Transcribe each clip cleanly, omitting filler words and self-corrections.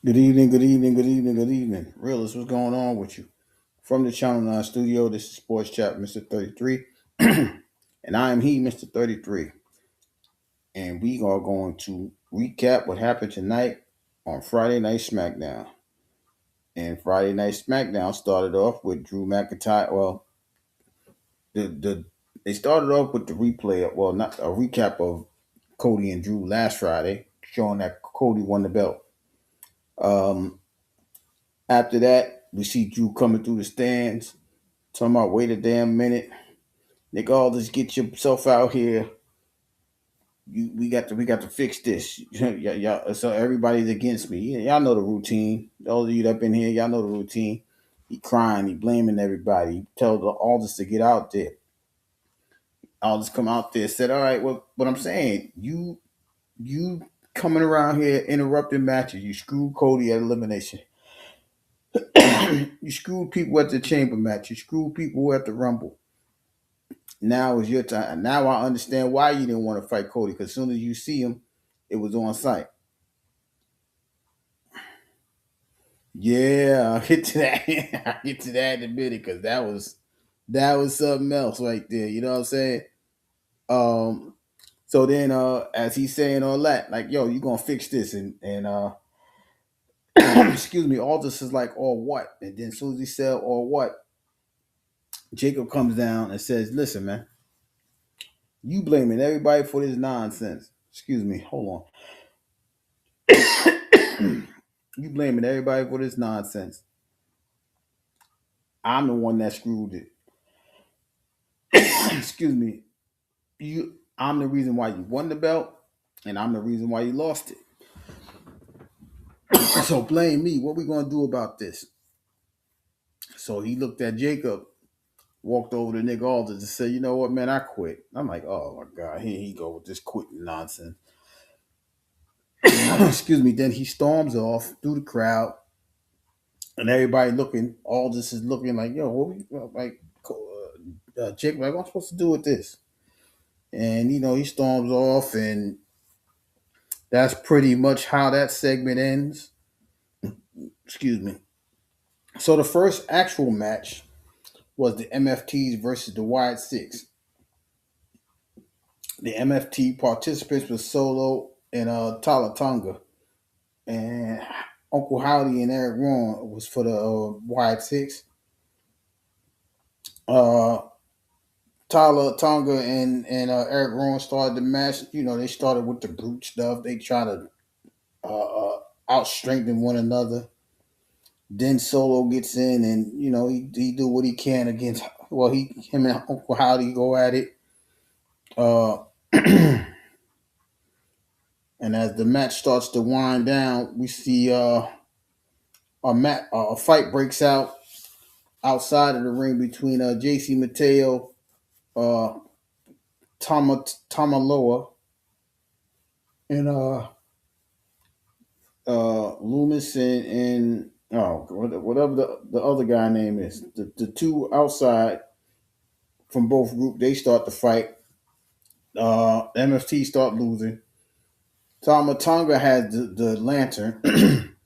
Good evening, good evening, good evening, good evening. Realist, what's going on with you? From the Channel 9 studio, this is Sports Chat Mr. 33. And I am he, Mr. 33. And we are going to recap what happened tonight on Friday Night SmackDown. And Friday Night SmackDown started off with Drew McIntyre. Well, the they started off with the replay, well, not a recap of Cody and Drew last Friday, showing that Cody won the belt. Um, After that, we see Drew coming through the stands, talking about wait a damn minute. Nick Aldis, get yourself out here. We got to fix this. Y'all, so everybody's against me. Y'all know the routine. Those of you that been here, y'all know the routine. He crying, he blaming everybody. He tell the Aldis to get out there. Aldis come out there, said, all right, well, what I'm saying, you coming around here interrupting matches. You screwed Cody at elimination. You screwed people at the chamber match. You screwed people at the Rumble. Now is your time. Now I understand why you didn't want to fight Cody, because as soon as you see him, it was on site. Yeah, I'll get to that. I'll get to that in a minute, because that was something else right there. You know what I'm saying? Um so then as he's saying all that, like, yo, you gonna fix this, and excuse me, Aldous is like, or what? And then as soon as he said or what, Jacob comes down and says, listen, man, you blaming everybody for this nonsense. Excuse me, hold on. You blaming everybody for this nonsense. I'm the one that screwed it. Excuse me. I'm the reason why you won the belt, and I'm the reason why you lost it. So blame me. What we gonna do about this? So he looked at Jacob, walked over to Nick Aldis, and said, "You know what, man? I quit." I'm like, "Oh my god, here he go with this quitting nonsense." Excuse me. Then he storms off through the crowd, and everybody looking. Aldis is looking like, "Yo, what we like?" Jacob, like, what am I supposed to do with this? And he storms off, and that's pretty much how that segment ends. Excuse me. So the first actual match was the MFTs versus the Wyatt Six. The MFT participants were Solo and Talatonga, and Uncle Howdy and Eric Rowan was for the Wyatt Six. Uh, Tyler Tonga and Eric Rowan started the match. They started with the brute stuff. They try to out strengthen one another. Then Solo gets in, and he do what he can against. Well, him and Uncle Howdy go at it. Uh, and as the match starts to wind down, we see a fight breaks out outside of the ring between JC Mateo, uh, Tamaloa, and Loomis and whatever the other guy name is. The two outside from both groups, they start to fight. MFT start losing. Tonga has the lantern.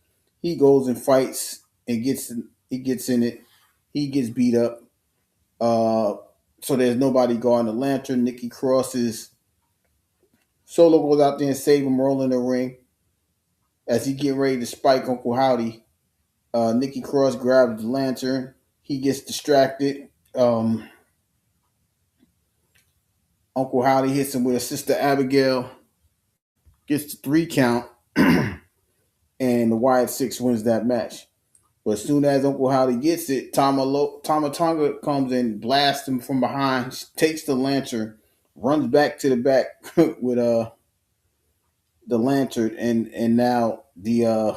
He goes and fights and gets in it. He gets beat up. Uh, so there's nobody guarding the lantern. Nikki crosses. Solo goes out there and save him, rolling the ring. As he get ready to spike Uncle Howdy, Nikki Cross grabs the lantern. He gets distracted. Uncle Howdy hits him with a Sister Abigail. Gets the 3 count, and the Wyatt Six wins that match. But as soon as Uncle Howdy gets it, Tama comes and blasts him from behind, takes the lantern, runs back to the back with the lantern, and now the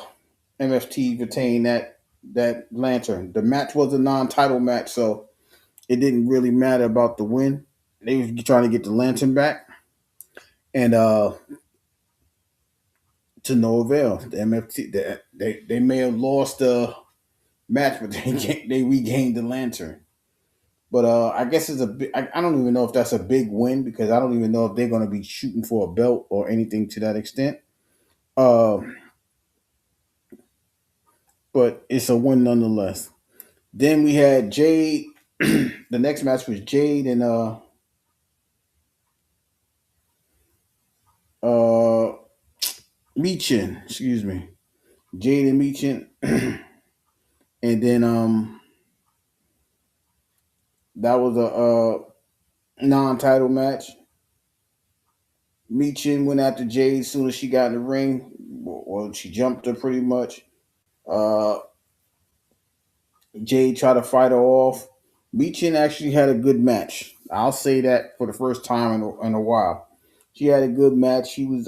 MFT retain that lantern. The match was a non-title match, so it didn't really matter about the win. They were trying to get the lantern back, and to no avail. The MFT they may have lost the match, but they regained the lantern. But I guess it's a big. I don't even know if that's a big win, because I don't even know if they're going to be shooting for a belt or anything to that extent. Uh, but it's a win nonetheless. Then we had Jade. The next match was Jade and uh Michin. Excuse me, Jade and Michin. And then that was a non-title match. Michin went after Jade as soon as she got in the ring. Well, she jumped her pretty much. Uh, Jade tried to fight her off. Michin actually had a good match. I'll say that for the first time in a while. She had a good match. She was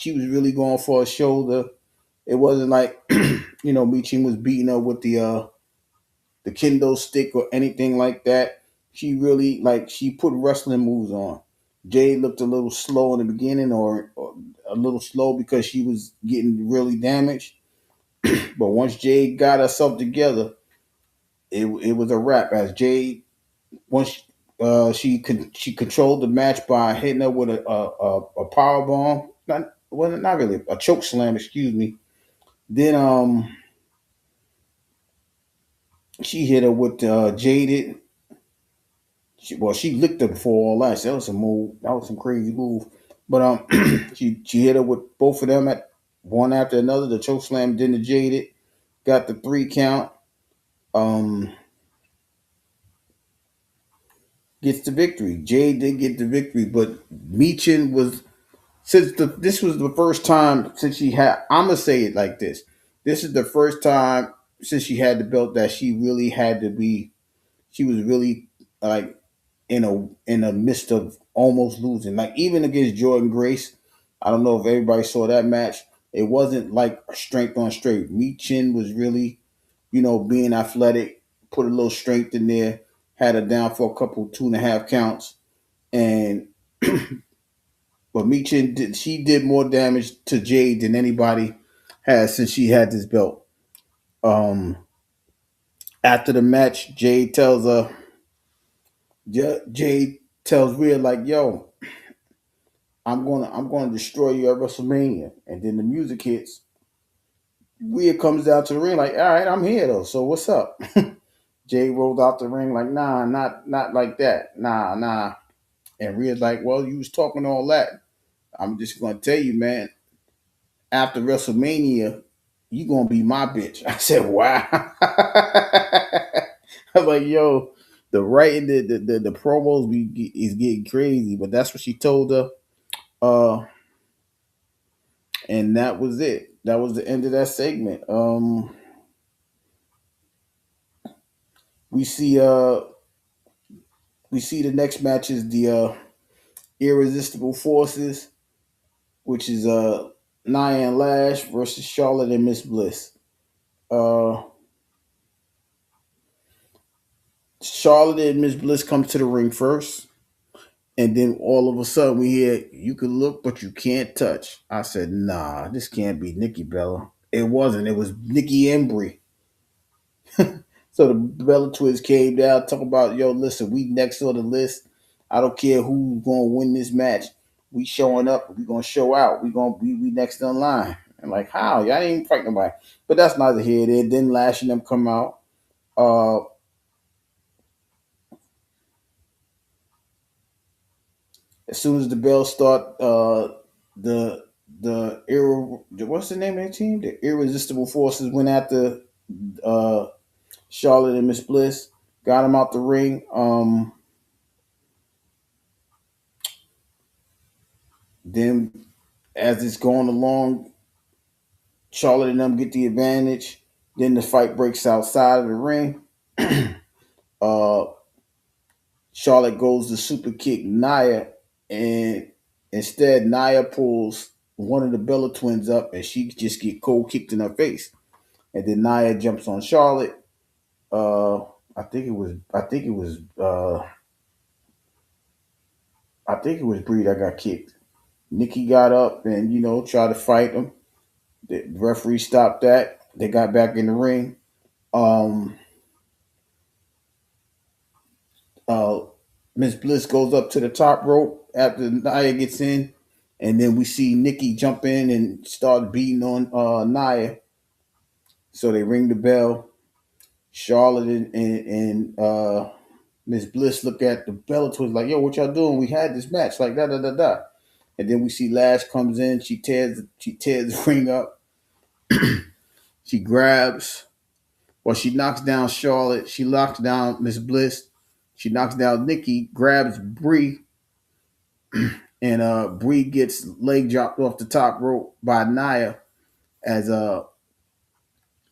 really going for a shoulder. It wasn't like Michin was beating her with the kendo stick or anything like that. She really she put wrestling moves on. Jade looked a little slow in the beginning, or a little slow because she was getting really damaged. But once Jade got herself together, it was a wrap. As Jade once she controlled the match by hitting her with a power bomb. Not really a choke slam. Excuse me. Then she hit her with Jaded. She licked her before all that. So that was some move. That was some crazy move. But she hit her with both of them at one after another. The choke slam, then the Jaded, got the 3 count. Um, Gets the victory. Jade did get the victory, but Michin was this was the first time since she had. I'm gonna say it like this. This is the first time since she had the belt that she really had to be. She was really like in a midst of almost losing. Like even against Jordan Grace, I don't know if everybody saw that match. It wasn't like strength on strength. Meat Chin was really, being athletic, put a little strength in there, had her down for a couple 2.5 counts, and but Meat Chin did more damage to Jade than anybody has since she had this belt. Um, After the match, Jade tells Rhea like, "Yo, I'm gonna destroy you at WrestleMania." And then the music hits. Rhea comes down to the ring like, "All right, I'm here though. So what's up?" Jay rolls out the ring like, "Nah, not like that. Nah, nah." And Rhea's like, "Well, you was talking all that. I'm just gonna tell you, man. After WrestleMania, you gonna be my bitch." I said, "Wow." I'm like, "Yo, the writing, the promos is getting crazy." But that's what she told her. Uh, and that was it. That was the end of that segment. We see the next match is the Irresistible Forces, which is Nia and Lash versus Charlotte and Miss Bliss. Uh, Charlotte and Miss Bliss come to the ring first, and then all of a sudden we hear, "You can look, but you can't touch." I said, "Nah, this can't be Nikki Bella." It wasn't. It was Nikki Embry. So the Bella Twins came down, talking about, "Yo, listen, we next on the list. I don't care who's gonna win this match. We showing up. We gonna show out. We next in line." And like, how? Y'all ain't even fight nobody. But that's neither here nor there. Then Lash and them come out. Uh, as soon as the bells start, the what's the name of the team? The Irresistible Forces went after uh Charlotte and Miss Bliss, got them out the ring. Then as it's going along, Charlotte and them get the advantage. Then the fight breaks outside of the ring. uh, Charlotte goes to super kick Nia, and instead Nia pulls one of the Bella twins up, and she just get cold kicked in her face. And then Nia jumps on Charlotte. Uh, I think it was Brie that got kicked. Nikki got up and tried to fight him. The referee stopped that. They got back in the ring. Um, uh, Miss Bliss goes up to the top rope after Nia gets in, and then we see Nikki jump in and start beating on Nia. So they ring the bell. Charlotte and Miss Bliss look at the Bellator like, yo, what y'all doing? We had this match, like da da da da. And then we see Lash comes in. She tears the ring up. She grabs, she knocks down Charlotte. She knocks down Miss Bliss. She knocks down Nikki. Grabs Brie, and Brie gets leg dropped off the top rope by Nia as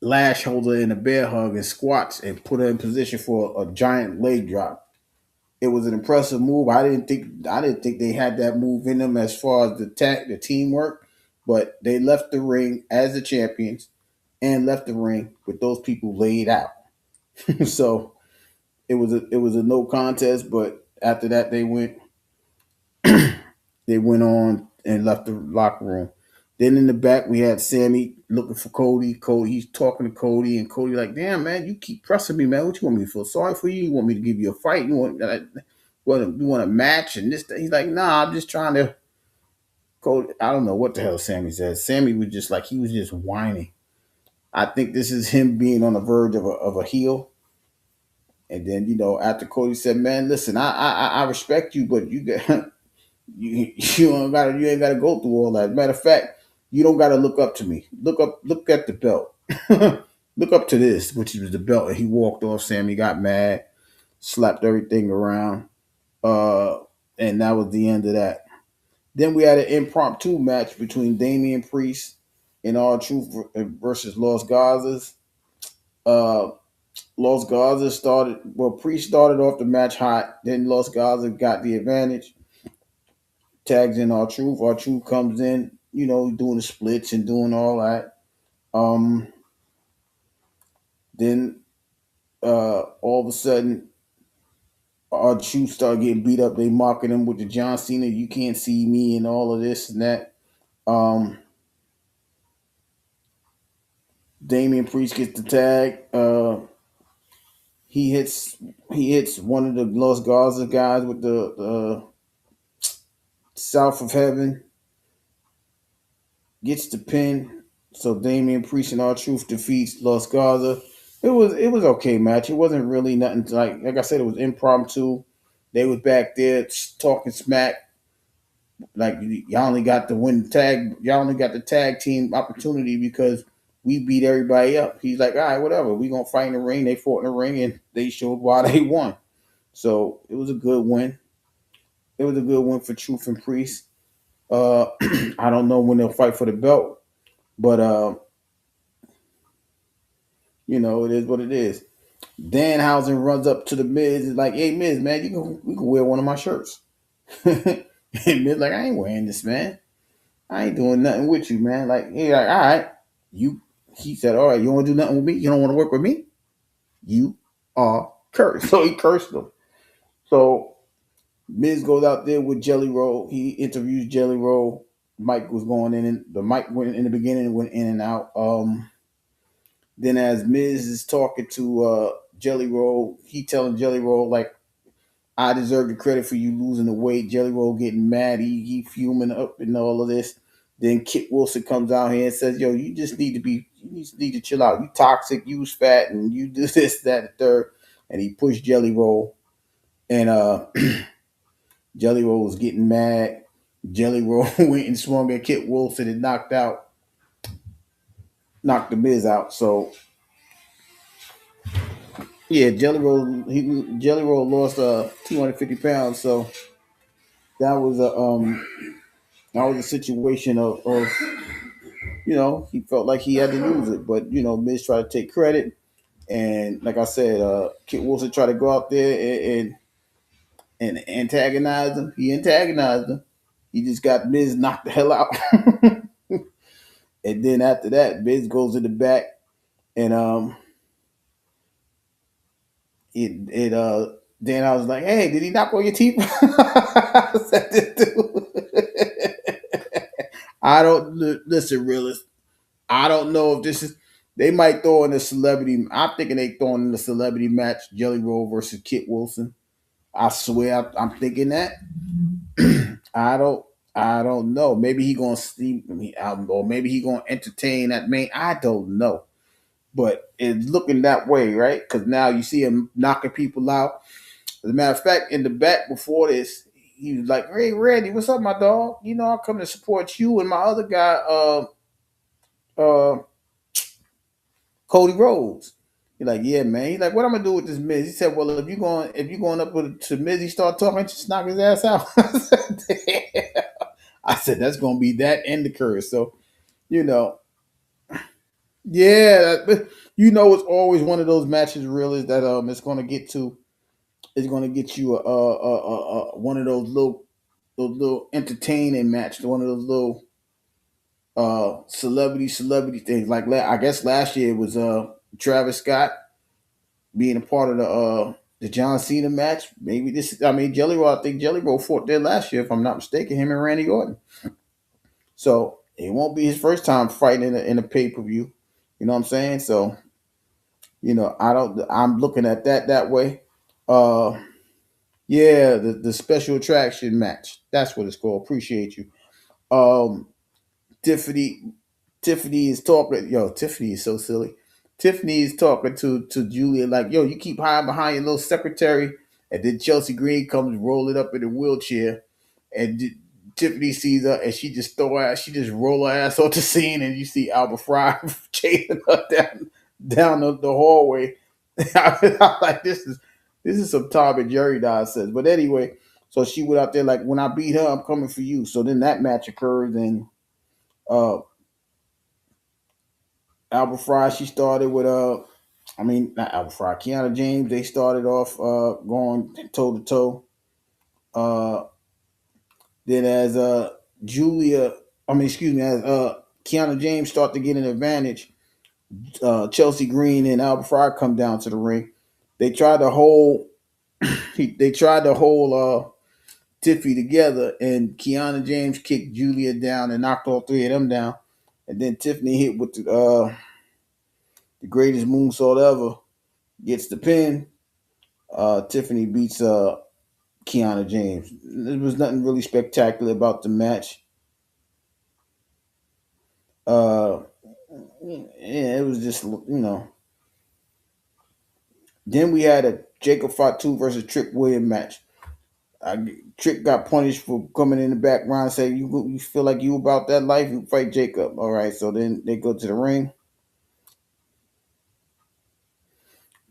Lash holds her in a bear hug and squats and put her in position for a giant leg drop. It was an impressive move. I didn't think they had that move in them as far as the teamwork, but they left the ring as the champions and left the ring with those people laid out. So it was a no contest, but after that they went on and left the locker room. Then in the back we had Sammy looking for Cody. He's talking to Cody, and Cody like, "Damn man, you keep pressing me, man. What you want me to feel sorry for you? You want me to give you a fight? You want a match?" And this, he's like, "Nah, I'm just trying to." Cody, I don't know what the hell Sammy said. Sammy was just like, he was just whining. I think this is him being on the verge of a heel. And then after Cody said, "Man, listen, I respect you, but you got you ain't gotta go through all that. Matter of fact, you don't gotta look up to me. Look at the belt. Look up to this, which was the belt." And he walked off. Sammy got mad, slapped everything around, uh, and that was the end of that. Then we had an impromptu match between Damian Priest and R-Truth versus Los Gazas. Uh, Los Gazas Priest started off the match hot. Then Los Gazas got the advantage. Tags in R-Truth. R-Truth comes in, doing the splits and doing all that. Then all of a sudden, R-Truth started getting beat up. They mocking him with the John Cena, "You can't see me," and all of this and that. Damian Priest gets the tag. He hits one of the Los Garza guys with the South of Heaven. Gets the pin. So Damian Priest and R-Truth defeats Los Garza. It was okay match. It wasn't really nothing like I said, it was impromptu. They was back there talking smack. Like, y'all only got the win tag. Y'all only got the tag team opportunity because we beat everybody up. He's like, all right, whatever. We gonna fight in the ring. They fought in the ring and they showed why they won. So it was a good win. It was a good win for Truth and Priest. I don't know when they'll fight for the belt, but it is what it is. Danhausen runs up to the Miz and is like, "Hey Miz, man, you can wear one of my shirts." And Miz like, "I ain't wearing this, man. I ain't doing nothing with you, man." Like, he like, "All right." He said, "All right, you don't want to do nothing with me? You don't want to work with me? You are cursed." So he cursed him. So Miz goes out there with Jelly Roll. He interviews Jelly Roll. Mike was going in, and the mic went in the beginning, went in and out. Then as Miz is talking to Jelly Roll, he telling Jelly Roll like, "I deserve the credit for you losing the weight." Jelly Roll getting mad. He fuming up and all of this. Then Kit Wilson comes out here and says, "Yo, you just need to chill out. You toxic, you fat, and you do this, that, and third." And he pushed Jelly Roll. And Jelly Roll was getting mad. Jelly Roll went and swung at Kit Wilson and knocked the Miz out. So yeah, Jelly Roll lost 250 pounds. So that was a situation of he felt like he had to lose it, but Miz tried to take credit, and like I said, Kit Wilson tried to go out there and antagonize him. He antagonized him. He just got Miz knocked the hell out. And then after that, Miz goes in the back, and then I was like, "Hey, did he knock on your teeth?" I said this dude. I don't listen, realist. I don't know if this is. They might throw in a celebrity. I'm thinking they throwing in a celebrity match: Jelly Roll versus Kit Wilson. I swear, I'm thinking that. I don't. I don't know. Maybe he gonna see me, or maybe he gonna entertain that main. I don't know. but it's looking that way, right? Because now you see him knocking people out. As a matter of fact, in the back before this, he was like, "Hey, Randy, what's up, my dog? You know, I come to support you and my other guy, uh, Cody Rhodes." He's like, "Yeah, man." He's like, "What I'm gonna do with this Miz?" He said, "Well, if you going up with to Miz, he start talking, just knock his ass out." I said, "That's gonna be that and the curse." So you know, yeah, but you know, it's always one of those matches, really, that it's gonna get to. It's gonna get you one of those little entertaining match, one of those little celebrity things. Like I guess last year it was Travis Scott being a part of the John Cena match. Maybe this. I mean, Jelly Roll. I think Jelly Roll fought there last year, if I'm not mistaken. Him and Randy Orton. So it won't be his first time fighting in a pay per view. You know what I'm saying? So I don't. I'm looking at that way. Uh, yeah, the special attraction match. That's what it's called. Appreciate you. Um, Tiffany Tiffany is talking. Yo, Tiffany is so silly. Tiffany is talking to Julia like, "Yo, you keep hiding behind your little secretary," and then Chelsea Green comes rolling up in a wheelchair, and Tiffany sees her, and she just roll her ass off the scene, and you see Albert Fry chasing her down the hallway. I'm like, this is some Tom and Jerry nonsense. But anyway, so she went out there like, "When I beat her, I'm coming for you." So then that match occurs, and uh, Albert Fry, she started with I mean not Albert Fry, Kiana James. They started off going toe to toe. Then as Julia, I mean excuse me, as Kiana James start to get an advantage, Chelsea Green and Albert Fry come down to the ring. They tried to hold they tried to hold Tiffy together, and Kiana James kicked Julia down and knocked all three of them down. And then Tiffany hit with the greatest moonsault ever, gets the pin. Tiffany beats Kiana James. There was nothing really spectacular about the match. Uh, yeah, it was just Then we had a Jacob Fatu versus Trick Williams match. Trick got punished for coming in the background and saying, you feel like you about that life, you fight Jacob. All right, so then they go to the ring.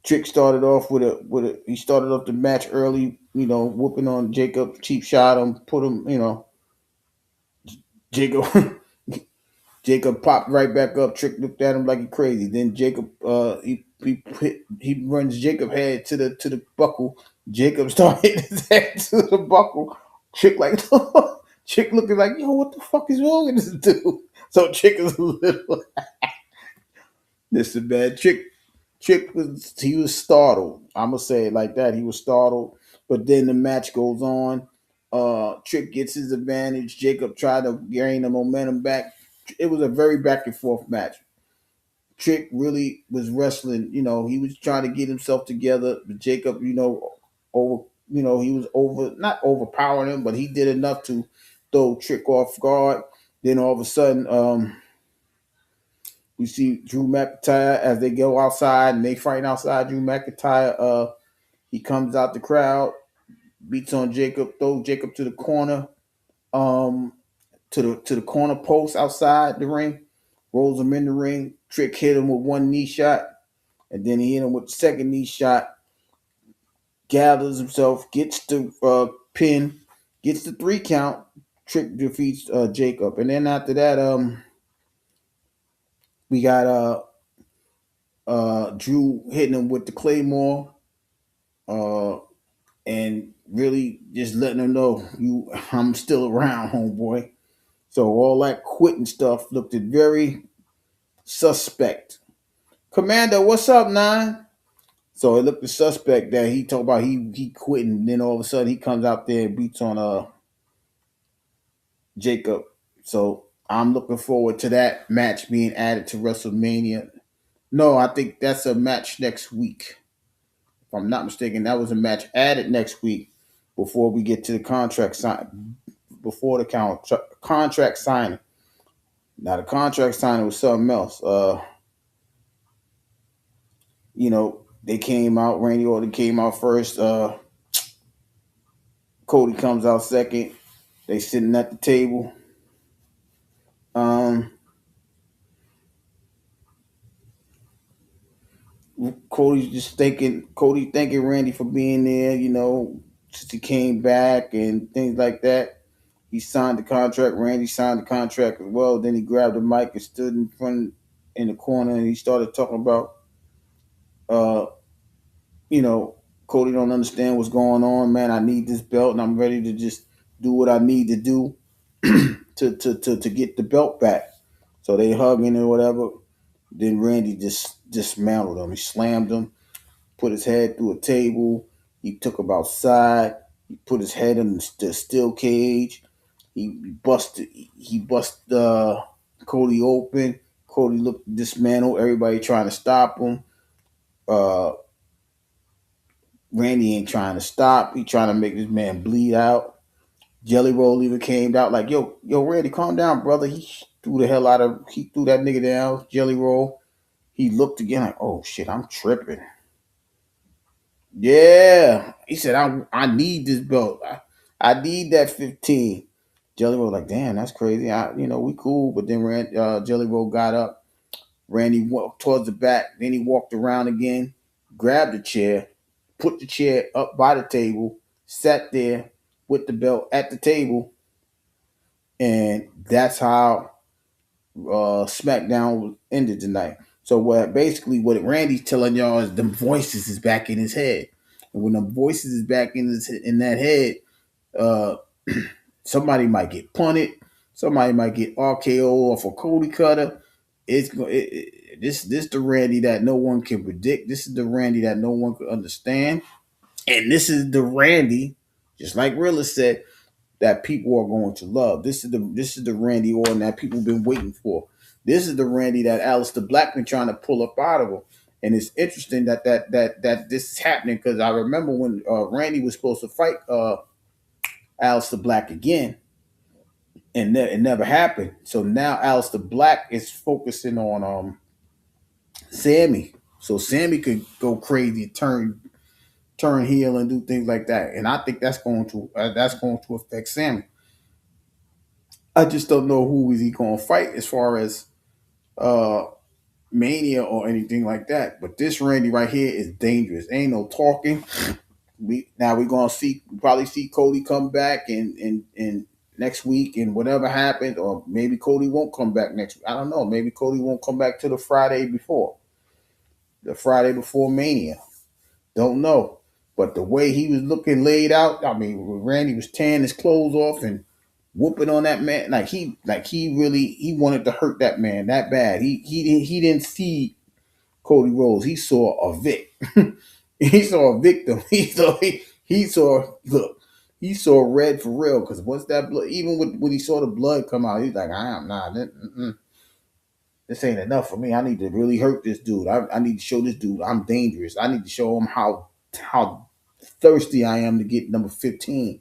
Trick started off he started off the match early, whooping on Jacob, cheap shot him, put him, Jacob Jacob popped right back up. Trick looked at him like he crazy. Then Jacob, he runs Jacob head to the buckle. Jacob started hitting his head to the buckle. Trick like, Trick looking like, yo, what the fuck is wrong with this dude? So Trick is a little. This is bad. Trick was startled. I'm gonna say it like that. He was startled. But then the match goes on. Trick gets his advantage. Jacob tried to gain the momentum back. It was a very back and forth match. Trick really was wrestling. He was trying to get himself together. But Jacob, over. He was not overpowering him, but he did enough to throw Trick off guard. Then all of a sudden, you see Drew McIntyre as they go outside and they fight outside. Drew McIntyre, he comes out the crowd, beats on Jacob, throws Jacob to the corner, um, to the corner post outside the ring, rolls him in the ring. Trick hit him with one knee shot, and then he hit him with the second knee shot. Gathers himself, gets the pin, gets the 3 count. Trick defeats Jacob, and then after that, we got Drew hitting him with the Claymore, uh, and really just letting him know I'm still around, homeboy. So all that quitting stuff looked very suspect. Commander, what's up, Nine? So it looked suspect that he talked about he quitting, and then all of a sudden he comes out there and beats on Jacob. So I'm looking forward to that match being added to WrestleMania. No, I think that's a match next week. If I'm not mistaken, that was a match added next week before we get to the contract sign. Before the contract signing. Now the contract signing was something else. They came out. Randy Orton came out first. Cody comes out second. They sitting at the table. Um, Cody thanking Randy for being there, since he came back and things like that. He signed the contract. Randy signed the contract as well. Then he grabbed the mic and stood in front in the corner and he started talking about, uh, you know, Cody don't understand what's going on, man. I need this belt and I'm ready to just do what I need to do to get the belt back. So they hugging or whatever. Then Randy just dismantled him. He slammed him, put his head through a table. He took him outside. He put his head in the steel cage. He busted. He busted Cody open. Cody looked dismantled. Everybody trying to stop him. Uh, Randy ain't trying to stop. He trying to make this man bleed out. Jelly Roll even came out like, yo, Randy, calm down, brother. He threw that nigga down. Jelly Roll. He looked again like, oh shit, I'm tripping. Yeah. He said, I need this belt. I need that 15. Jelly Roll like, damn, that's crazy. We cool. But then Jelly Roll got up. Randy walked towards the back. Then he walked around again, grabbed the chair, put the chair up by the table, sat there with the belt at the table, and that's how SmackDown ended tonight. So what Randy's telling y'all is the voices is back in his head, and when the voices is back in that head, uh, somebody might get punted, somebody might get RKO off a Cody Cutter. This the Randy that no one can predict. This is the Randy that no one can understand, and this is the Randy, just like Rilla said, that people are going to love. This is the Randy Orton that people have been waiting for. This is the Randy that Aleister Black been trying to pull up out of him. And it's interesting that this is happening because I remember when Randy was supposed to fight Aleister Black again, and it never happened. So now Aleister Black is focusing on Sammy, so Sammy could go crazy, turn heel, and do things like that. And I think that's going to affect Sammy. I just don't know who is he going to fight as far as uh Mania or anything like that. But this Randy right here is dangerous. Ain't no talking. We're gonna probably see Cody come back and next week and whatever happened, or maybe Cody won't come back next week. I don't know. Maybe Cody won't come back to the Friday before Mania. Don't know. But the way he was looking laid out, I mean, Randy was tearing his clothes off and whooping on that man, he wanted to hurt that man that bad. He didn't see Cody Rhodes. He saw a he saw a victim. He saw red for real. Because once that blood, even when he saw the blood come out, he's like, I am nah, this ain't enough for me. I need to really hurt this dude. I need to show this dude I'm dangerous. I need to show him how thirsty I am to get number 15.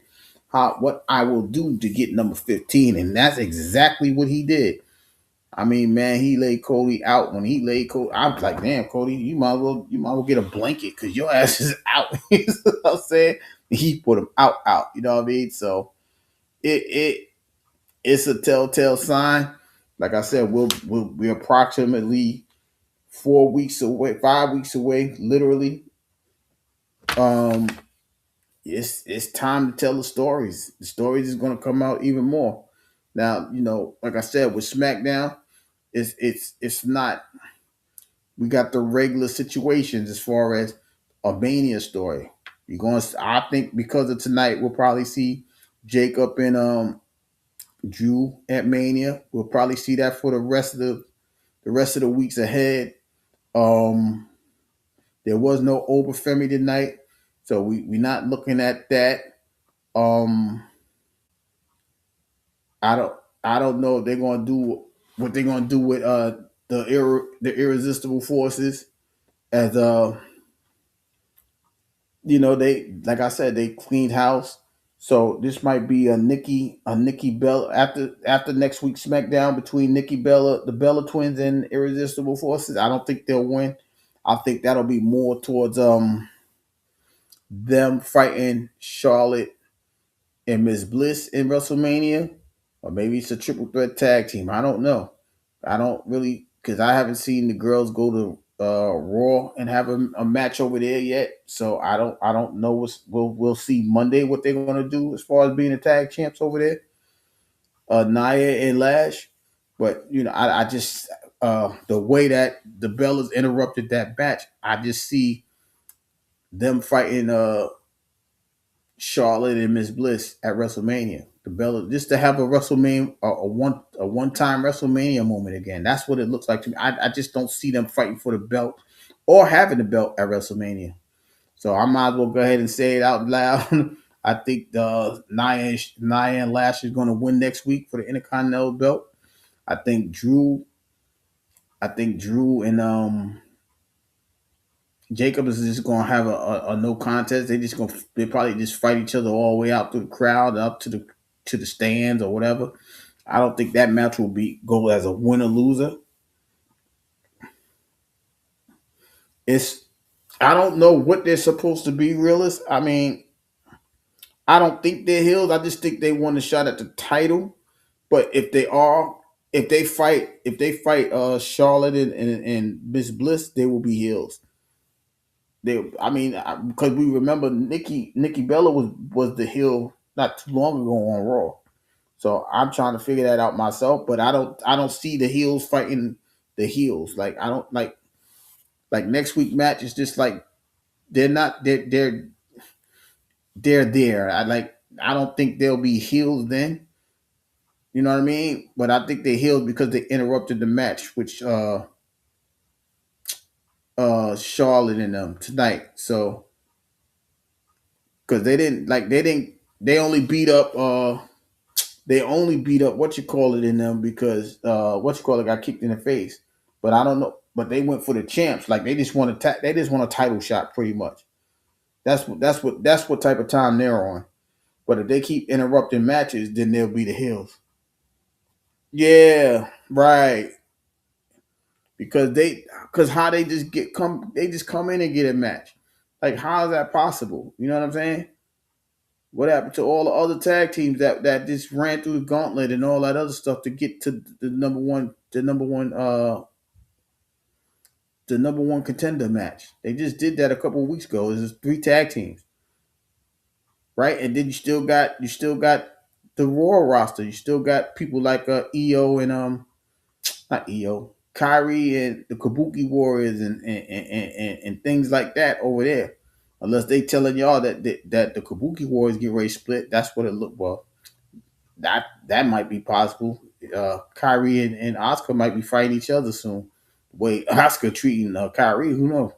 What I will do to get number 15. And that's exactly what he did. I mean, man, he laid Cody out. When he laid Cody, I was like, damn, Cody, you might as well get a blanket because your ass is out. You know what I'm saying? He put him out. You know what I mean? So it's a telltale sign. Like I said, we're approximately 4 weeks away, 5 weeks away, literally. Um, it's time to tell the stories. The stories is going to come out even more. Now, like I said, with SmackDown, it's not. We got the regular situations as far as a Mania story. I think because of tonight, we'll probably see Jacob and Drew at Mania. We'll probably see that for the rest of the weeks ahead. Um, there was no Oberfemi tonight, so we're not looking at that. Um, I don't know if they're gonna do what they're gonna do with the irresistible forces as they, like I said, they cleaned house. So this might be a Nikki Bella after next week's SmackDown between Nikki Bella, the Bella Twins, and Irresistible Forces. I don't think they'll win. I think that'll be more towards them fighting Charlotte and Miss Bliss in WrestleMania, or maybe it's a triple threat tag team. I don't know. I don't really, because I haven't seen the girls go to Raw and have a match over there yet. So I don't know what's we'll see Monday what they're gonna do as far as being the tag champs over there. Nia and Lash, but I just the way that the Bellas interrupted that match, I just see them fighting Charlotte and Miss Bliss at WrestleMania. The Bella, just to have a WrestleMania, a one time WrestleMania moment again. That's what it looks like to me. I just don't see them fighting for the belt or having the belt at WrestleMania. So I might as well go ahead and say it out loud. I think the Nia and Lash is going to win next week for the Intercontinental belt. I think Drew. I think Drew and Jacobs is just gonna have a no contest. They probably just fight each other all the way out through the crowd, up to the stands or whatever. I don't think that match will be go as a winner loser. It's I don't know what they're supposed to be, realist. I mean, I don't think they're heels. I just think they want a shot at the title. But if they fight Charlotte and Miss Bliss, they will be heels. I mean, because we remember Nikki Bella was the heel not too long ago on Raw. So I'm trying to figure that out myself, but I don't see the heels fighting the heels. Like I don't like next week match is just like they're not they're there. I don't think they'll be heels then. You know what I mean? But I think they healed because they interrupted the match, which Charlotte and them tonight. So because they only beat up what you call it in them because what you call it got kicked in the face. But I don't know. But they went for the champs. Like they just want a title shot pretty much. That's what type of time they're on. But if they keep interrupting matches, then they'll be the heels. Yeah, right. Because how they just come in and get a match. Like how is that possible? You know what I'm saying? What happened to all the other tag teams that just ran through the gauntlet and all that other stuff to get to the number one contender match? They just did that a couple of weeks ago. It's just three tag teams, right? And then you still got the Royal roster. You still got people like EO and not EO, Kyrie and the Kabuki Warriors and things like that over there. Unless they telling y'all that the Kabuki Warriors get ready to split, that's what it look well. That might be possible. Kyrie and Oscar might be fighting each other soon. Wait, Oscar treating Kyrie, who knows?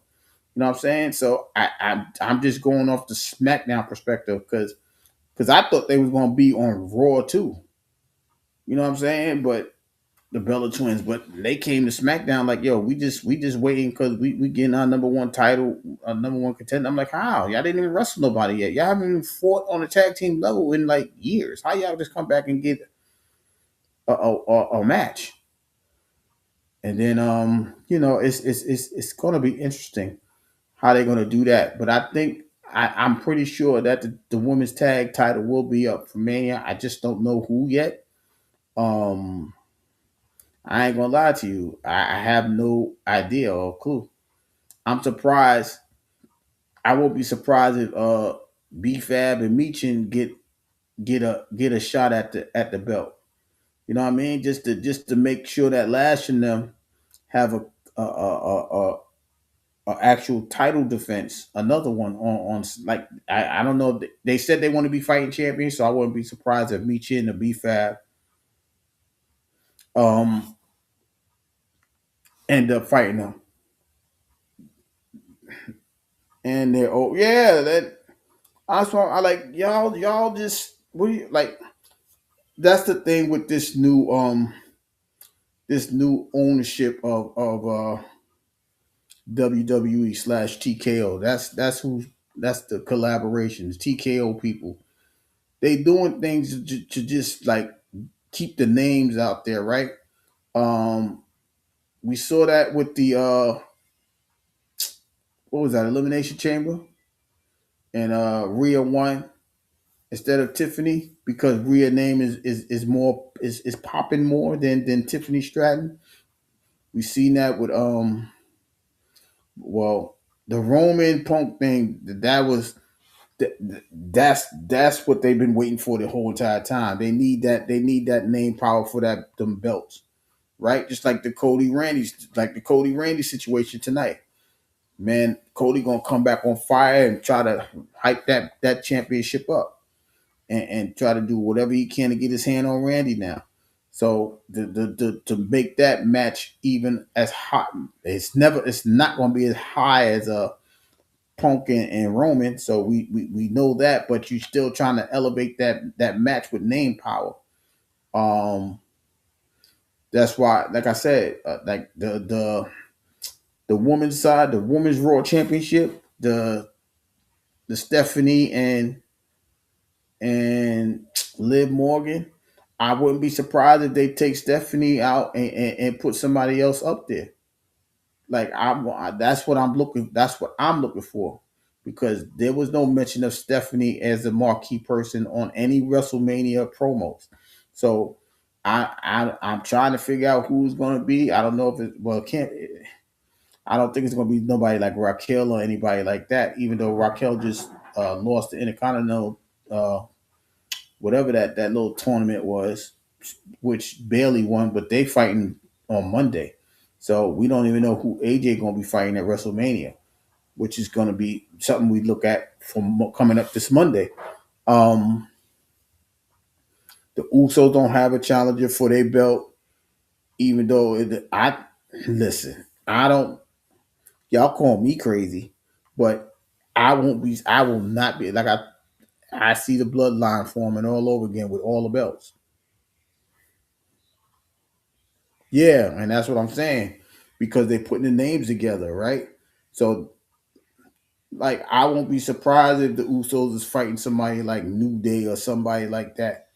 You know what I'm saying? So I'm just going off the SmackDown perspective because I thought they was gonna be on Raw too. You know what I'm saying? But the Bella Twins, but they came to SmackDown like, yo, we just waiting because we getting our number one title, number one contender. I'm like, how? Y'all didn't even wrestle nobody yet. Y'all haven't even fought on the tag team level in like years. How y'all just come back and get a match? And then it's gonna be interesting how they're gonna do that. But I think I'm pretty sure that the women's tag title will be up for Mania. I just don't know who yet. Um, I ain't gonna lie to you. I have no idea or clue. I'm surprised. I won't be surprised if BFAB and Meechin get a shot at the belt. You know what I mean? Just to make sure that Lash and them have a actual title defense. Another one on like I don't know. They said they want to be fighting champions, so I wouldn't be surprised if Meechin and BFAB um end up fighting them. And they're oh yeah that I like y'all just what do you like that's the thing with this new ownership of WWE slash TKO. That's the collaborations, TKO people. They doing things to just like keep the names out there, right? Um we saw that with what was that, Elimination Chamber, and Rhea won instead of Tiffany because Rhea name is more is popping more than Tiffany Stratton. We seen that with well, the Roman Punk thing. That's what they've been waiting for the whole entire time. They need that. They need that name power for that them belts, right? Just like the Cody Randy situation tonight. Man, Cody gonna come back on fire and try to hype that championship up and try to do whatever he can to get his hand on Randy now. So to make that match even as hot, it's not gonna be as high as a Punk and Roman, so we know that, but you're still trying to elevate that match with name power. Um, that's why, like I said, like the women's side, the women's Raw Championship, the Stephanie and Liv Morgan. I wouldn't be surprised if they take Stephanie out and put somebody else up there. Like that's what I'm looking. That's what I'm looking for, because there was no mention of Stephanie as a marquee person on any WrestleMania promos. So I'm trying to figure out who's going to be. I don't know if it well it can't. I don't think it's going to be nobody like Raquel or anybody like that. Even though Raquel just lost the Intercontinental whatever that little tournament was, which Bailey won, but they fighting on Monday. So we don't even know who AJ going to be fighting at WrestleMania, which is going to be something we look at from coming up this Monday. Um, the Usos don't have a challenger for their belt, even though I listen. I don't. Y'all call me crazy, but I won't be. I will not be like I see the bloodline forming all over again with all the belts. Yeah, and that's what I'm saying, because they're putting the names together, right? So, like, I won't be surprised if the Usos is fighting somebody like New Day or somebody like that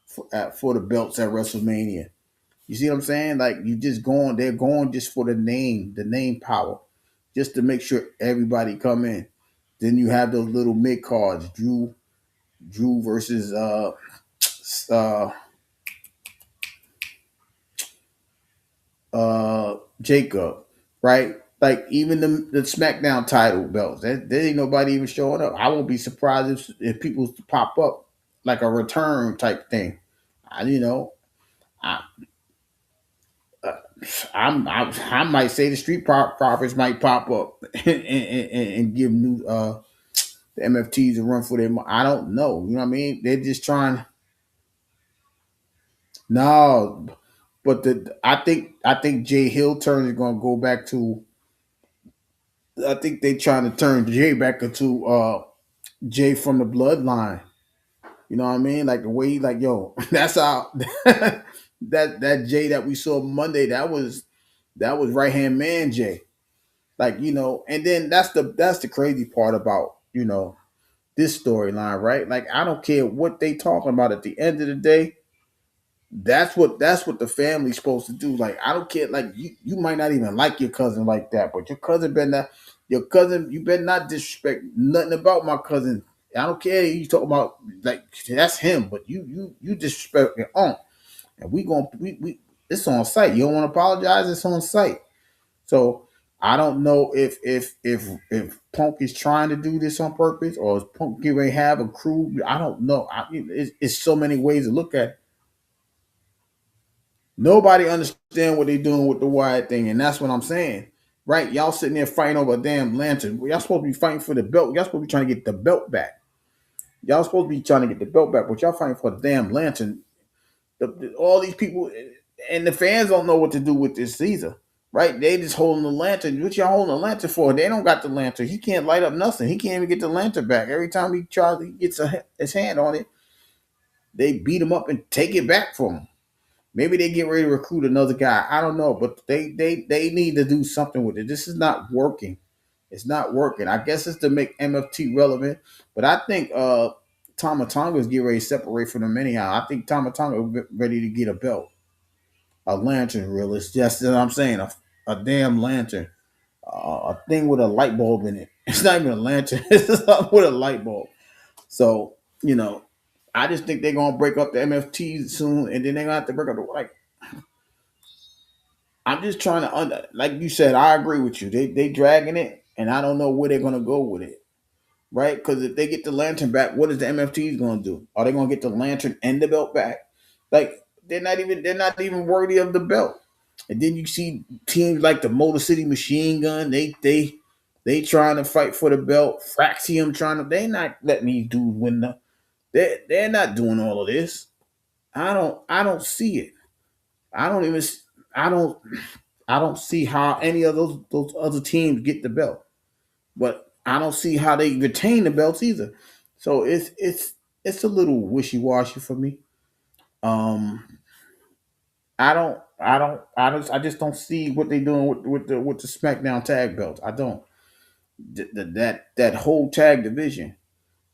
for the belts at WrestleMania. You see what I'm saying? Like, you just going, they're going just for the name power, just to make sure everybody come in. Then you have those little mid cards, Drew versus uh, Jacob, right? Like even the SmackDown title belts, there ain't nobody even showing up. I won't be surprised if people pop up like a return type thing. You know, I, uh, I might say the Profits might pop up and give new the MFTs a run for their. I don't know. You know what I mean? They're just trying. No, but I think Jay Hill turn is going to go back to. I think they trying to turn Jay back into Jay from the bloodline. You know what I mean? Like the way he like, yo, that's how that Jay that we saw Monday, that was right hand man Jay. Like, and then that's the crazy part about, this storyline, right? Like I don't care what they talking about at the end of the day. That's what the family's supposed to do. Like I don't care. Like you might not even like your cousin like that, but you better not disrespect nothing about my cousin. I don't care. You talking about like that's him, but you disrespect your aunt, and we it's on site. You don't want to apologize. It's on site. So I don't know if Punk is trying to do this on purpose or is Punk going to have a crew. I don't know. It's so many ways to look at it. Nobody understand what they're doing with the Wyatt thing, and that's what I'm saying. Right? Y'all sitting there fighting over a damn lantern. Y'all supposed to be fighting for the belt. Y'all supposed to be trying to get the belt back. Y'all supposed to be trying to get the belt back, but y'all fighting for the damn lantern. All these people and the fans don't know what to do with this Caesar. Right? They just holding the lantern. What y'all holding the lantern for? They don't got the lantern. He can't light up nothing. He can't even get the lantern back. Every time he gets his hand on it, they beat him up and take it back from him. Maybe they get ready to recruit another guy. I don't know, but they need to do something with it. This is not working. It's not working. I guess it's to make MFT relevant, but I think Tama Tonga is getting ready to separate from them anyhow. I think Tama Tonga is ready to get a belt, a lantern. Real, it's just what I'm saying, a damn lantern. a thing with a light bulb in it. It's not even a lantern. It's something with a light bulb. So you know, I just think they're gonna break up the MFT soon, and then they're gonna have to break up the like. I'm just trying to like you said. I agree with you. They dragging it, and I don't know where they're gonna go with it, right? Because if they get the lantern back, what is the MFTs gonna do? Are they gonna get the lantern and the belt back? Like they're not even worthy of the belt. And then you see teams like the Motor City Machine Gun. They trying to fight for the belt. Fraxium trying to. They not letting these dudes win the. They're not doing all of this. I don't see it. I don't even I don't I don't see how any of those other teams get the belt. But I don't see how they retain the belts either. So it's a little wishy washy for me. Um, I just don't see what they're doing with the SmackDown tag belts. I don't. That whole tag division,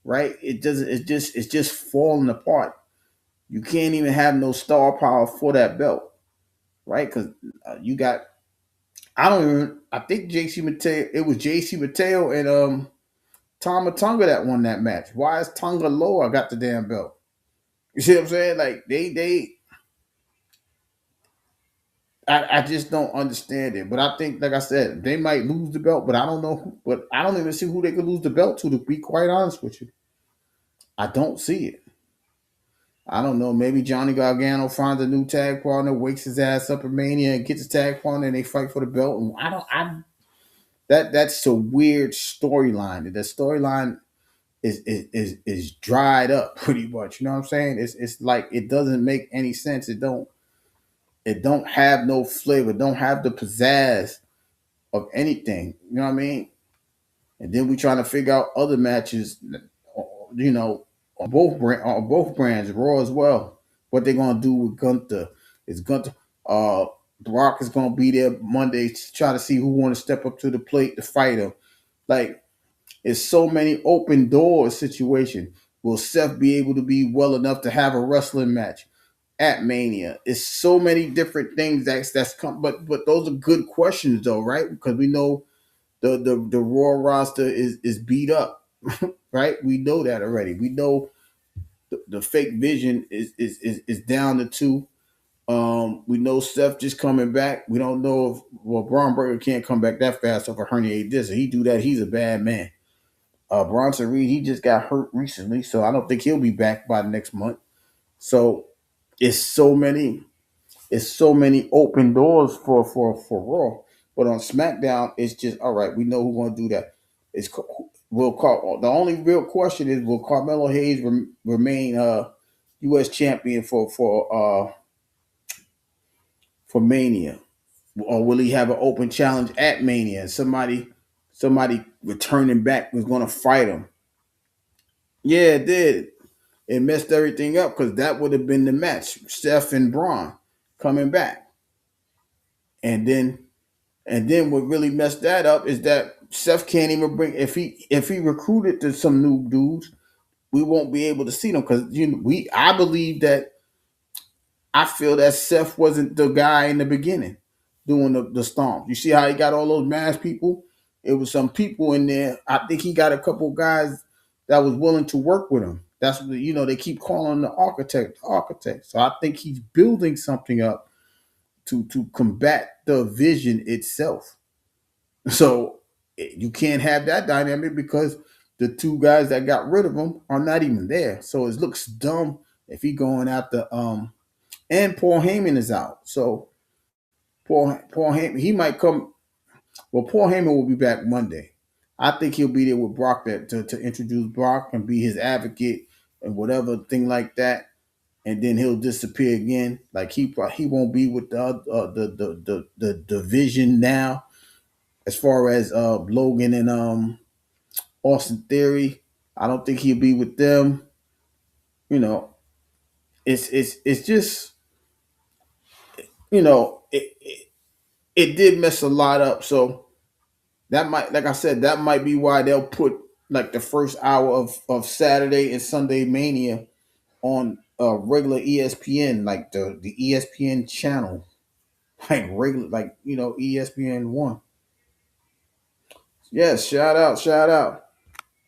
right? It doesn't. It's just falling apart. You can't even have no star power for that belt, right? Because you got. I don't even. I think JC Mateo. It was JC Mateo and Tama Tonga that won that match. Why is Tonga Loa got the damn belt? You see what I'm saying? Like I just don't understand it. But I think, like I said, they might lose the belt, but I don't know. But I don't even see who they could lose the belt to be quite honest with you, I don't see it. I don't know. Maybe Johnny Gargano finds a new tag partner, wakes his ass up in Mania, and gets a tag partner, and they fight for the belt. And I don't. I that's a weird storyline. The storyline is dried up pretty much. You know what I'm saying? It's like it doesn't make any sense. It don't have no flavor. Don't have the pizzazz of anything. You know what I mean? And then we trying to figure out other matches. You know, on both brands, Raw as well. What they're gonna do with Gunther? Is Gunther? Brock is gonna be there Monday to try to see who want to step up to the plate to fight him. Like it's so many open doors situation. Will Seth be able to be well enough to have a wrestling match at Mania? It's so many different things that's come, but those are good questions though, right? Because we know the Raw roster is beat up, right? We know that already. We know the fake vision is down to two. We know Seth just coming back. We don't know if Braun Breaker can't come back that fast off a herniated disc. If he do that, he's a bad man. Bronson Reed, he just got hurt recently, so I don't think he'll be back by next month. So it's so many, it's so many open doors for Raw. But on SmackDown, it's just all right. We know who's going to do that. It's the only real question is will Carmelo Hayes remain U.S. champion for Mania, or will he have an open challenge at Mania? And somebody returning back was going to fight him. Yeah, it did. It messed everything up because that would have been the match. Steph and Braun coming back. And then what really messed that up is that Seth can't even bring if he recruited to some new dudes, we won't be able to see them because I believe that I feel that Seth wasn't the guy in the beginning doing the stomp. You see how he got all those masked people? It was some people in there. I think he got a couple guys that was willing to work with him. That's what they keep calling the architect. So I think he's building something up to combat the vision itself. So you can't have that dynamic because the two guys that got rid of him are not even there. So it looks dumb if he going after and Paul Heyman is out. So Paul Heyman, he might come. Well, Paul Heyman will be back Monday. I think he'll be there with Brock to introduce Brock and be his advocate and whatever thing like that. And then he'll disappear again. Like he won't be with the division now. As far as Logan and Austin Theory, I don't think he'll be with them. You know, it's just it did mess a lot up. So that might, like I said, that might be why they'll put like the first hour of Saturday and Sunday Mania on regular ESPN, like the ESPN channel, like regular, like ESPN one. Yes, shout out.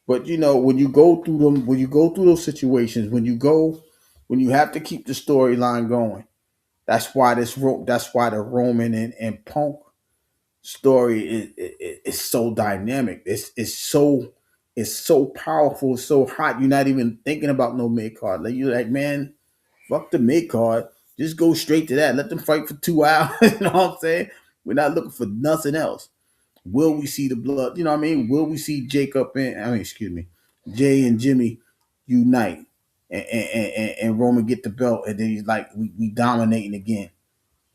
But when you go through them, when you go through those situations, when you have to keep the storyline going, that's why the Roman and Punk story is so dynamic. It's so powerful, so hot. You're not even thinking about no mid card. Like you're like, man, fuck the mid card. Just go straight to that. Let them fight for 2 hours. You know what I'm saying? We're not looking for nothing else. Will we see the blood? You know what I mean? Will we see Jacob and excuse me, Jay and Jimmy unite and Roman get the belt and then he's like we dominating again.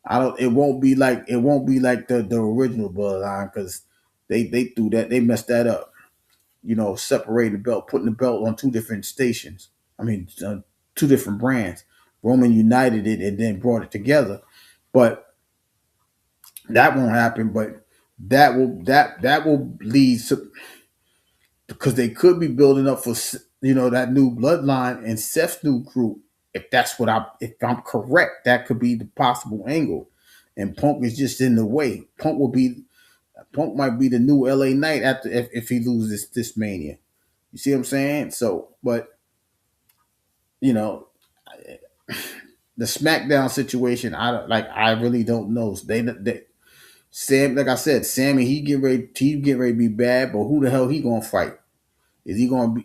I don't. It won't be like the original bloodline because they threw that they messed that up. Separating the belt, putting the belt on two different stations. I mean, two different brands. Roman united it and then brought it together, but that won't happen. But that will lead to because they could be building up for that new bloodline and Seth's new group. If I'm correct, that could be the possible angle. And Punk is just in the way. Punk might be the new LA Knight after if he loses this Mania. You see what I'm saying? So, but you know the SmackDown situation, I really don't know. They Sam, like I said, Sammy, he get ready to be bad, but who the hell he gonna fight? Is he gonna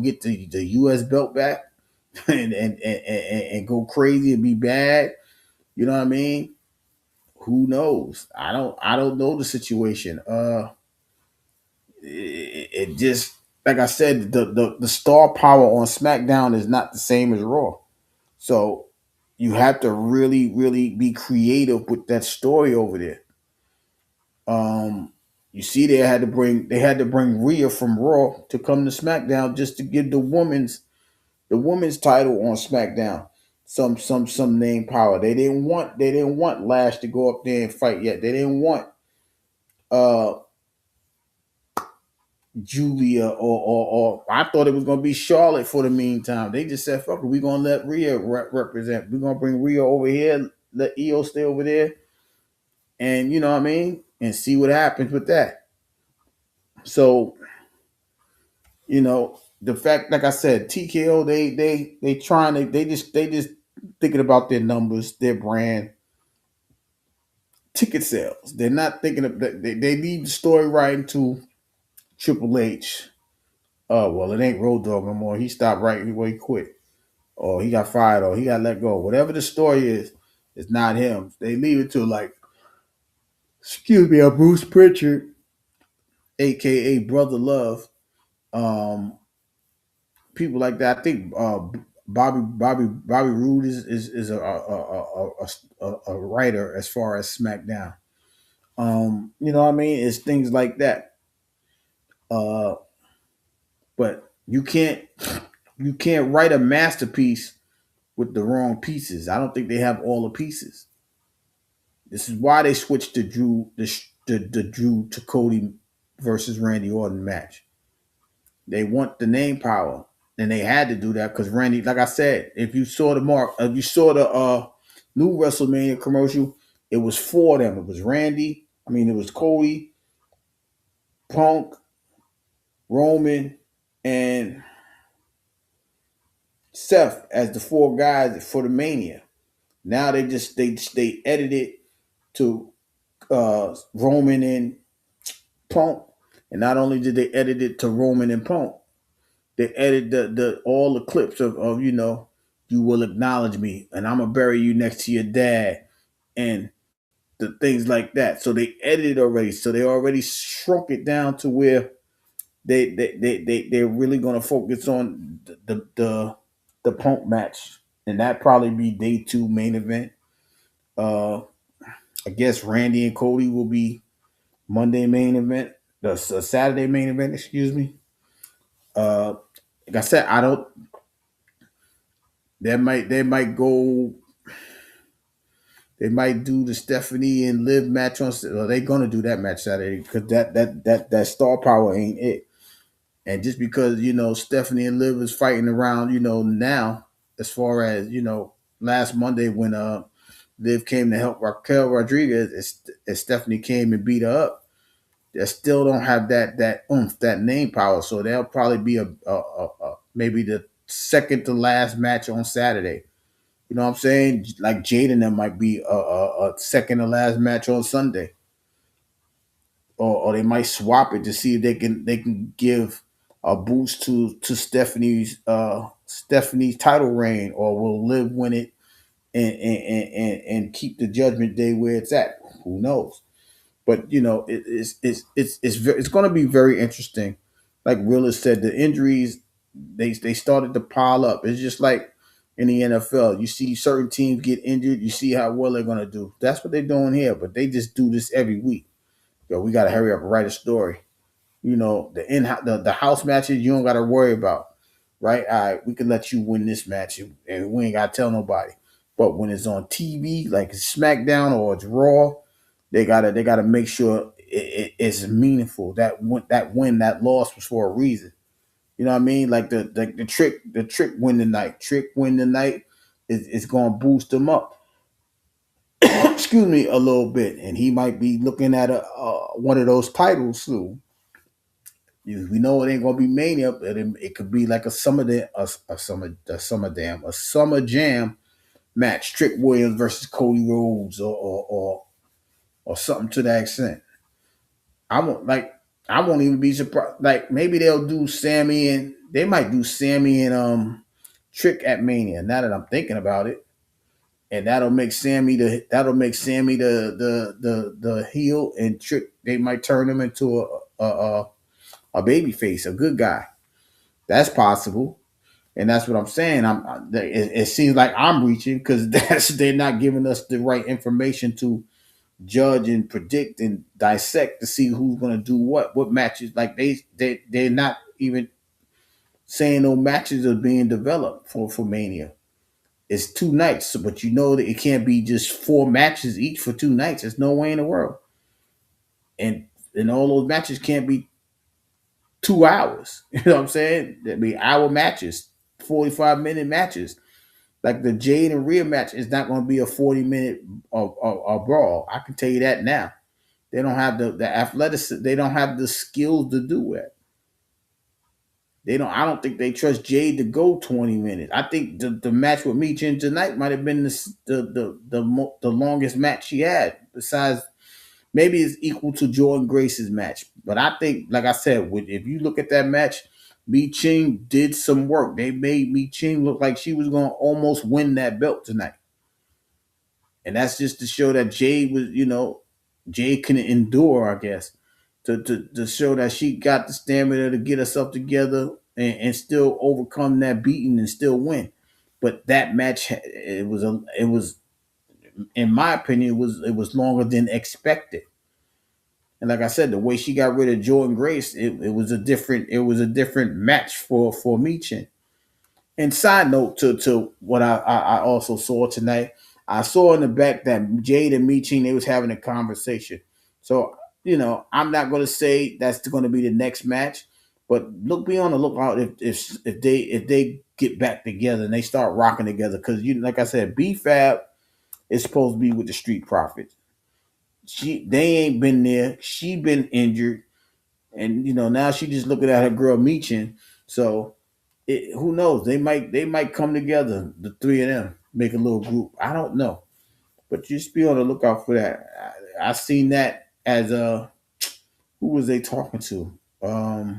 get the US belt back and go crazy and be bad? You know what I mean? Who knows? I don't know the situation. It just like I said, the star power on SmackDown is not the same as Raw. So you have to really, really be creative with that story over there. You see, they had to bring Rhea from Raw to come to SmackDown just to give the women's title on SmackDown some name power. They didn't want Lash to go up there and fight yet. They didn't want uh Julia or I thought it was gonna be Charlotte for the meantime. They just said, "Fuck it, we gonna let Rhea represent. We're gonna bring Rhea over here, let Io stay over there, and you know what I mean, and see what happens with that." So the fact, like I said, TKO they trying to they just thinking about their numbers, their brand, ticket sales. They're not thinking of they leave the story right into Triple H. Oh well, it ain't Road Dogg no more. He stopped right where he quit, or he got fired, or he got let go. Whatever the story is, it's not him. They leave it to like, excuse me, a Bruce Pritchard, aka Brother Love, um, people like that. I think Bobby Roode is a writer as far as SmackDown. You know what I mean? It's things like that. Uh, but you can't write a masterpiece with the wrong pieces. I don't think they have all the pieces. This is why they switched the Drew to Cody versus Randy Orton match. They want the name power, and they had to do that because Randy, like I said, if you saw the new WrestleMania commercial, it was for them. It was Randy. I mean, it was Cody, Punk, Roman, and Seth as the four guys for the Mania. Now they edited to Roman and Punk, and not only did they edit it to Roman and Punk, they edited the all the clips of you will acknowledge me, and I'm gonna bury you next to your dad, and the things like that. So they edited already, so they already shrunk it down to where they're really gonna focus on the Punk match, and that probably be day two main event. Uh, I guess Randy and Cody will be Monday main event, the Saturday main event. Excuse me. Uh, like I said, I don't. They might go. They might do the Stephanie and Liv match on. Well, they're gonna do that match Saturday because that star power ain't it. And just because Stephanie and Liv is fighting around, now as far as last Monday when Liv came to help Raquel Rodriguez, as Stephanie came and beat her up. that still don't have that oomph, that name power. So they'll probably be maybe the second to last match on Saturday. You know what I'm saying? Like Jade and them might be a second to last match on Sunday, or they might swap it to see if they can give a boost to Stephanie's title reign, or will Liv win it and keep the Judgment Day where it's at. Who knows? But it's going to be very interesting. Like Willa said, the injuries they started to pile up. It's just like in the NFL. You see certain teams get injured. You see how well they're going to do. That's what they're doing here. But they just do this every week. Yo, we got to hurry up and write a story. The house matches you don't got to worry about, right? All right, we can let you win this match, and we ain't got to tell nobody. But when it's on TV, like it's SmackDown or it's Raw, they gotta make sure it's meaningful. That loss was for a reason. You know what I mean? Like the trick win the night. Trick win the night is going to boost him up. Excuse me, a little bit, and he might be looking at one of those titles soon. We know it ain't gonna be Mania, but it could be like a summer jam match. Trick Williams versus Cody Rhodes, or something to that extent. I won't even be surprised. Like maybe they'll do Sammy, and they might do Sammy and Trick at Mania. Now that I'm thinking about it, and that'll make Sammy the heel, and Trick they might turn him into a baby face, a good guy. That's possible, and that's what I'm saying. It seems like I'm reaching because they're not giving us the right information to judge and predict and dissect to see who's going to do what matches. Like they're not even saying no matches are being developed for Mania. It's 2 nights, but you know that it can't be just 4 matches each for 2 nights. There's no way in the world, and all those matches can't be 2 hours. You know what I'm saying? There'd be hour matches, 45-minute matches. Like the Jade and Rhea match is not going to be a 40-minute brawl. I can tell you that now. They don't have the athletics. They don't have the skills to do it. They don't. I don't think they trust Jade to go 20 minutes. I think the match with Michin tonight might have been the longest match she had. Besides, maybe it's equal to Jordan Grace's match. But I think, like I said, if you look at that match, Michin did some work. They made Michin look like she was going to almost win that belt tonight. And that's just to show that Jade can endure, I guess, to show that she got the stamina to get herself together and still overcome that beating and still win. But that match, it was in my opinion, it was longer than expected. And like I said, the way she got rid of Jordan Grace, it was a different match for Michin. And side note to what I also saw tonight, I saw in the back that Jade and Michin they was having a conversation. So I'm not going to say that's going to be the next match, but be on the lookout if they get back together and they start rocking together because like I said, B Fab is supposed to be with the Street Profits. They ain't been there. She been injured, and now she just looking at her girl Michin. So who knows? They might come together, the three of them, make a little group. I don't know, but just be on the lookout for that. I seen that as who was they talking to? I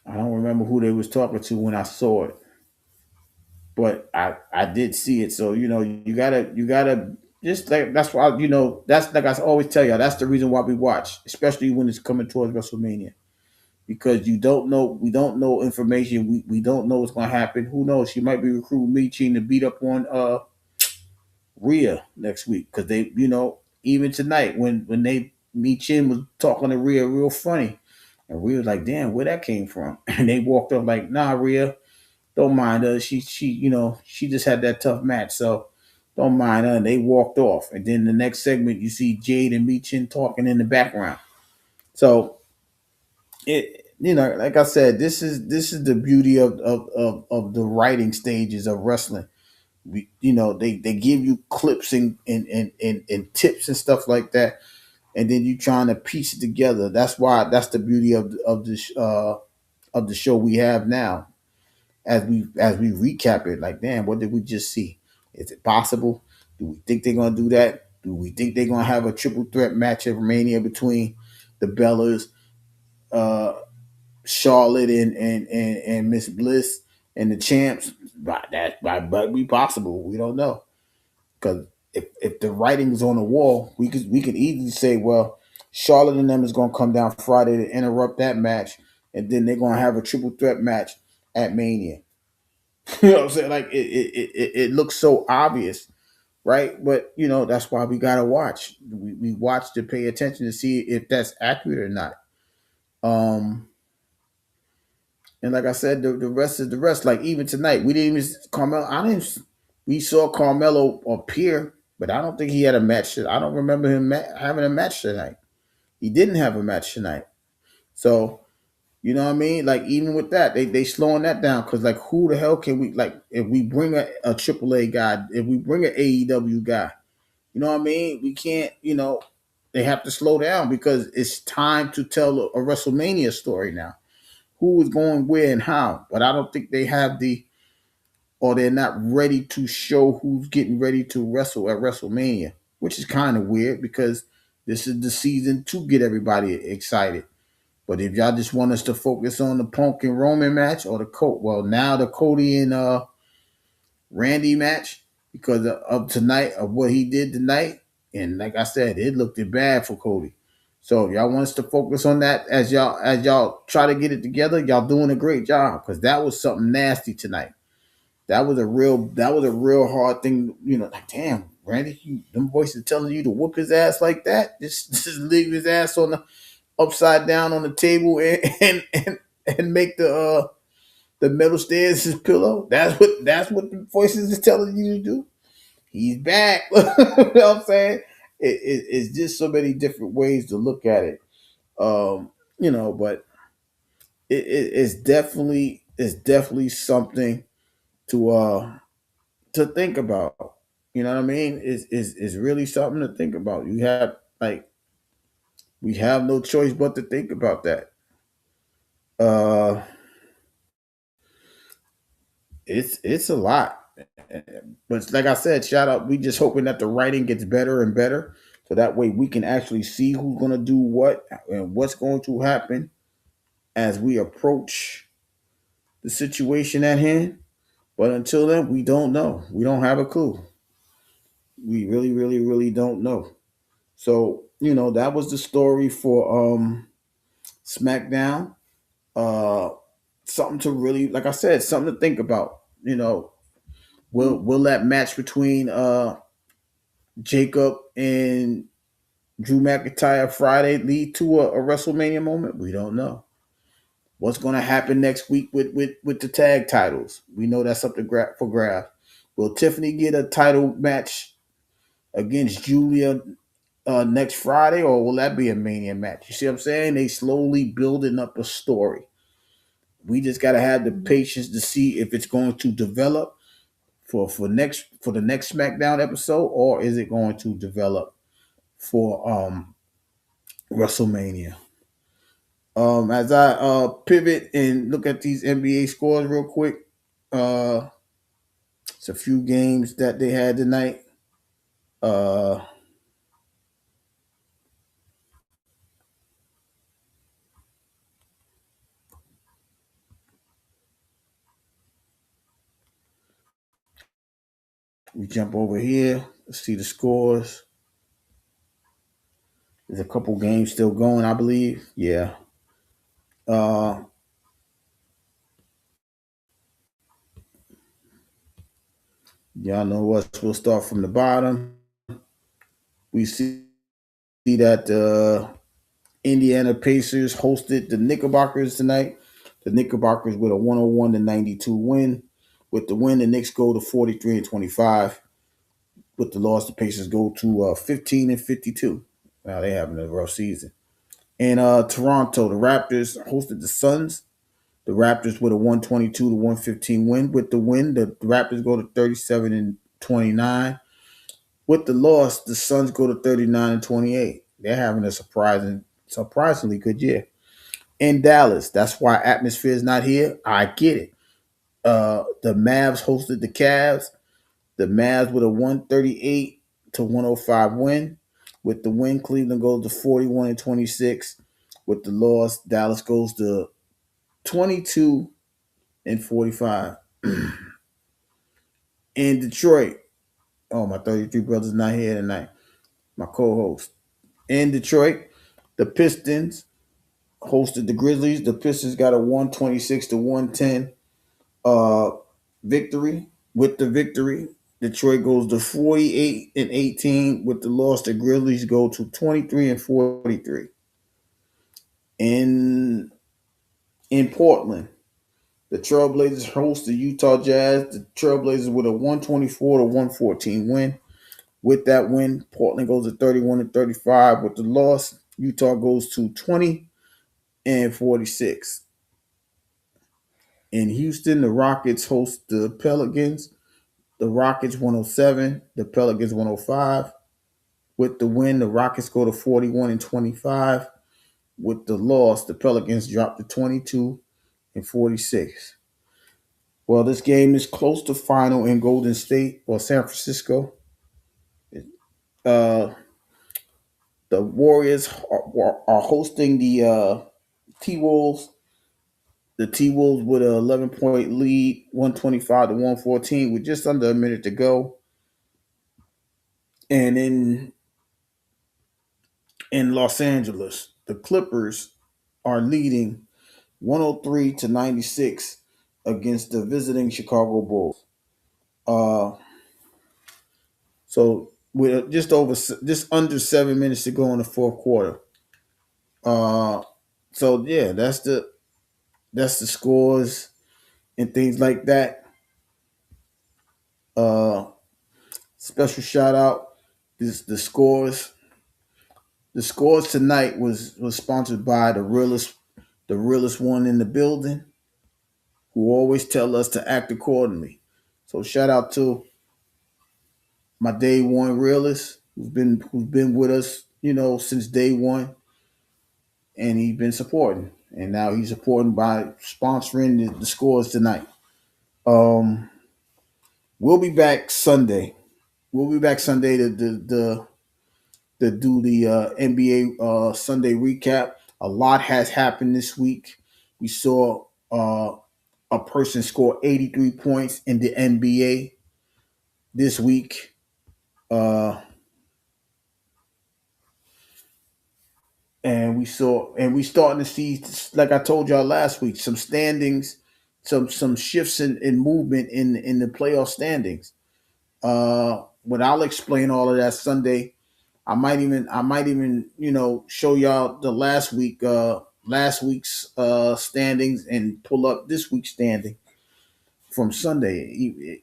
don't remember who they was talking to when I saw it, but I did see it. So you gotta just like that's why that's like I always tell y'all that's the reason why we watch, especially when it's coming towards WrestleMania. Because you don't know, we don't know information. We don't know what's going to happen. Who knows? She might be recruiting Michin to beat up on Rhea next week because even tonight when they Michin was talking to Rhea real funny, and Rhea was like, "Damn, where that came from?" And they walked up like, "Nah, Rhea, don't mind her. She just had that tough match, so don't mind her." And they walked off. And then the next segment, you see Jade and Michin talking in the background. So like I said, this is the beauty of the writing stages of wrestling. they give you clips and tips and stuff like that, and then you trying to piece it together. That's the beauty of the show we have now. As we recap it, like, damn, what did we just see? Is it possible? Do we think they're gonna do that? Do we think they're gonna have a triple threat match at Romania between the Bellas, uh, Charlotte, and Miss Bliss and the champs? That might be possible. We don't know, because if the writing's on the wall, we could easily say, well, Charlotte and them is gonna come down Friday to interrupt that match, and then they're gonna have a triple threat match at Mania. You know what I'm saying? Like it looks so obvious, right? But that's why we gotta watch. We watch to pay attention to see if that's accurate or not. Um, and like I said, the rest is the rest. Like even tonight, we didn't even Carmelo. I didn't. We saw Carmelo appear, but I don't think he had a match. I don't remember him having a match tonight. He didn't have a match tonight. So you know what I mean? Like even with that, they slowing that down, because like who the hell can we, like, if we bring a AAA guy, if we bring an AEW guy, you know what I mean? We can't, they have to slow down because it's time to tell a WrestleMania story now. Who is going where and how? But I don't think they have or they're not ready to show who's getting ready to wrestle at WrestleMania, which is kind of weird because this is the season to get everybody excited. But if y'all just want us to focus on the Punk and Roman match, or now the Cody and Randy match, because of tonight, of what he did tonight, and like I said, it looked bad for Cody. So if y'all want us to focus on that as y'all try to get it together, y'all doing a great job, because that was something nasty tonight. That was a real hard thing. Like, damn, Randy, them voices telling you to whoop his ass like that. Just leave his ass on the upside down on the table and make the metal stairs his pillow. That's what the voices is telling you to do. He's back. You know what I'm saying? It's just so many different ways to look at it. But it's definitely something to think about. You know what I mean? It's really something to think about. We have no choice but to think about that. Uh it's a lot. But like I said, shout out. We just hoping that the writing gets better and better, so that way we can actually see who's gonna do what and what's going to happen as we approach the situation at hand. But until then, we don't know. We don't have a clue. We really, really, really don't know. So that was the story for SmackDown. Uh, Something to really, like I said, something to think about. Will that match between Jacob and Drew McIntyre Friday lead to a WrestleMania moment? We don't know. What's going to happen next week with the tag titles? We know that's up for grabs. Will Tiffany get a title match against Julia next Friday, or will that be a Mania match? You see what I'm saying? They slowly building up a story. We just got to have the patience to see if it's going to develop for the next SmackDown episode, or is it going to develop for WrestleMania. As I pivot and look at these NBA scores real quick, uh, it's a few games that they had tonight. Uh, we jump over here. Let's see the scores. There's a couple games still going, I believe. Yeah. Uh, y'all know what? We'll start from the bottom. We see that Indiana Pacers hosted the Knickerbockers tonight. The Knickerbockers with a 101-92 win. With the win, the Knicks go to 43-25. With the loss, the Pacers go to 15-52. Now they having a rough season. And Toronto, the Raptors hosted the Suns. The Raptors with a 122 to 115 win. With the win, the Raptors go to 37 and 29. With the loss, the Suns go to 39 and 28. They're having a surprisingly good year. In Dallas, that's why Atmosphere is not here. I get it. The Mavs hosted the Cavs. The Mavs with a 138 to 105 win. With the win, Cleveland goes to 41 and 26. With the loss, Dallas goes to 22 and 45. In Detroit, oh, my 33 brother's not here tonight. My co-host. In Detroit, the Pistons hosted the Grizzlies. The Pistons got a 126 to 110 victory. With the victory, Detroit goes to 48 and 18. With the loss, the Grizzlies go to 23 and 43. In Portland, the Trailblazers host the Utah Jazz. The Trailblazers with a 124 to 114 win. With that win, Portland goes to 31 and 35. With the loss, Utah goes to 20 and 46. In Houston, the Rockets host the Pelicans. The Rockets 107, the Pelicans 105. With the win, the Rockets go to 41 and 25. With the loss, the Pelicans drop to 22 and 46. Well, this game is close to final in Golden State or San Francisco. Uh, the Warriors are hosting the T-Wolves. The T-Wolves with an 11-point lead, 125 to 114 with just under a minute to go. And in Los Angeles, the Clippers are leading 103 to 96 against the visiting Chicago Bulls. So with just under 7 minutes to go in the fourth quarter. So yeah, that's the scores and things like that. Special shout out the scores. The scores tonight was sponsored by the realest one in the building, who always tell us to act accordingly. So shout out to my day one realist who's been with us, since day one, and he's been supporting, and now he's supporting by sponsoring the scores tonight. We'll be back Sunday. To do the NBA Sunday recap. A lot has happened this week. We saw a person score 83 points in the NBA this week. And we starting to see, like I told y'all last week, some standings, some shifts in movement in the playoff standings. But I'll explain all of that Sunday. I might even show y'all the last week's standings and pull up this week's standing from Sunday,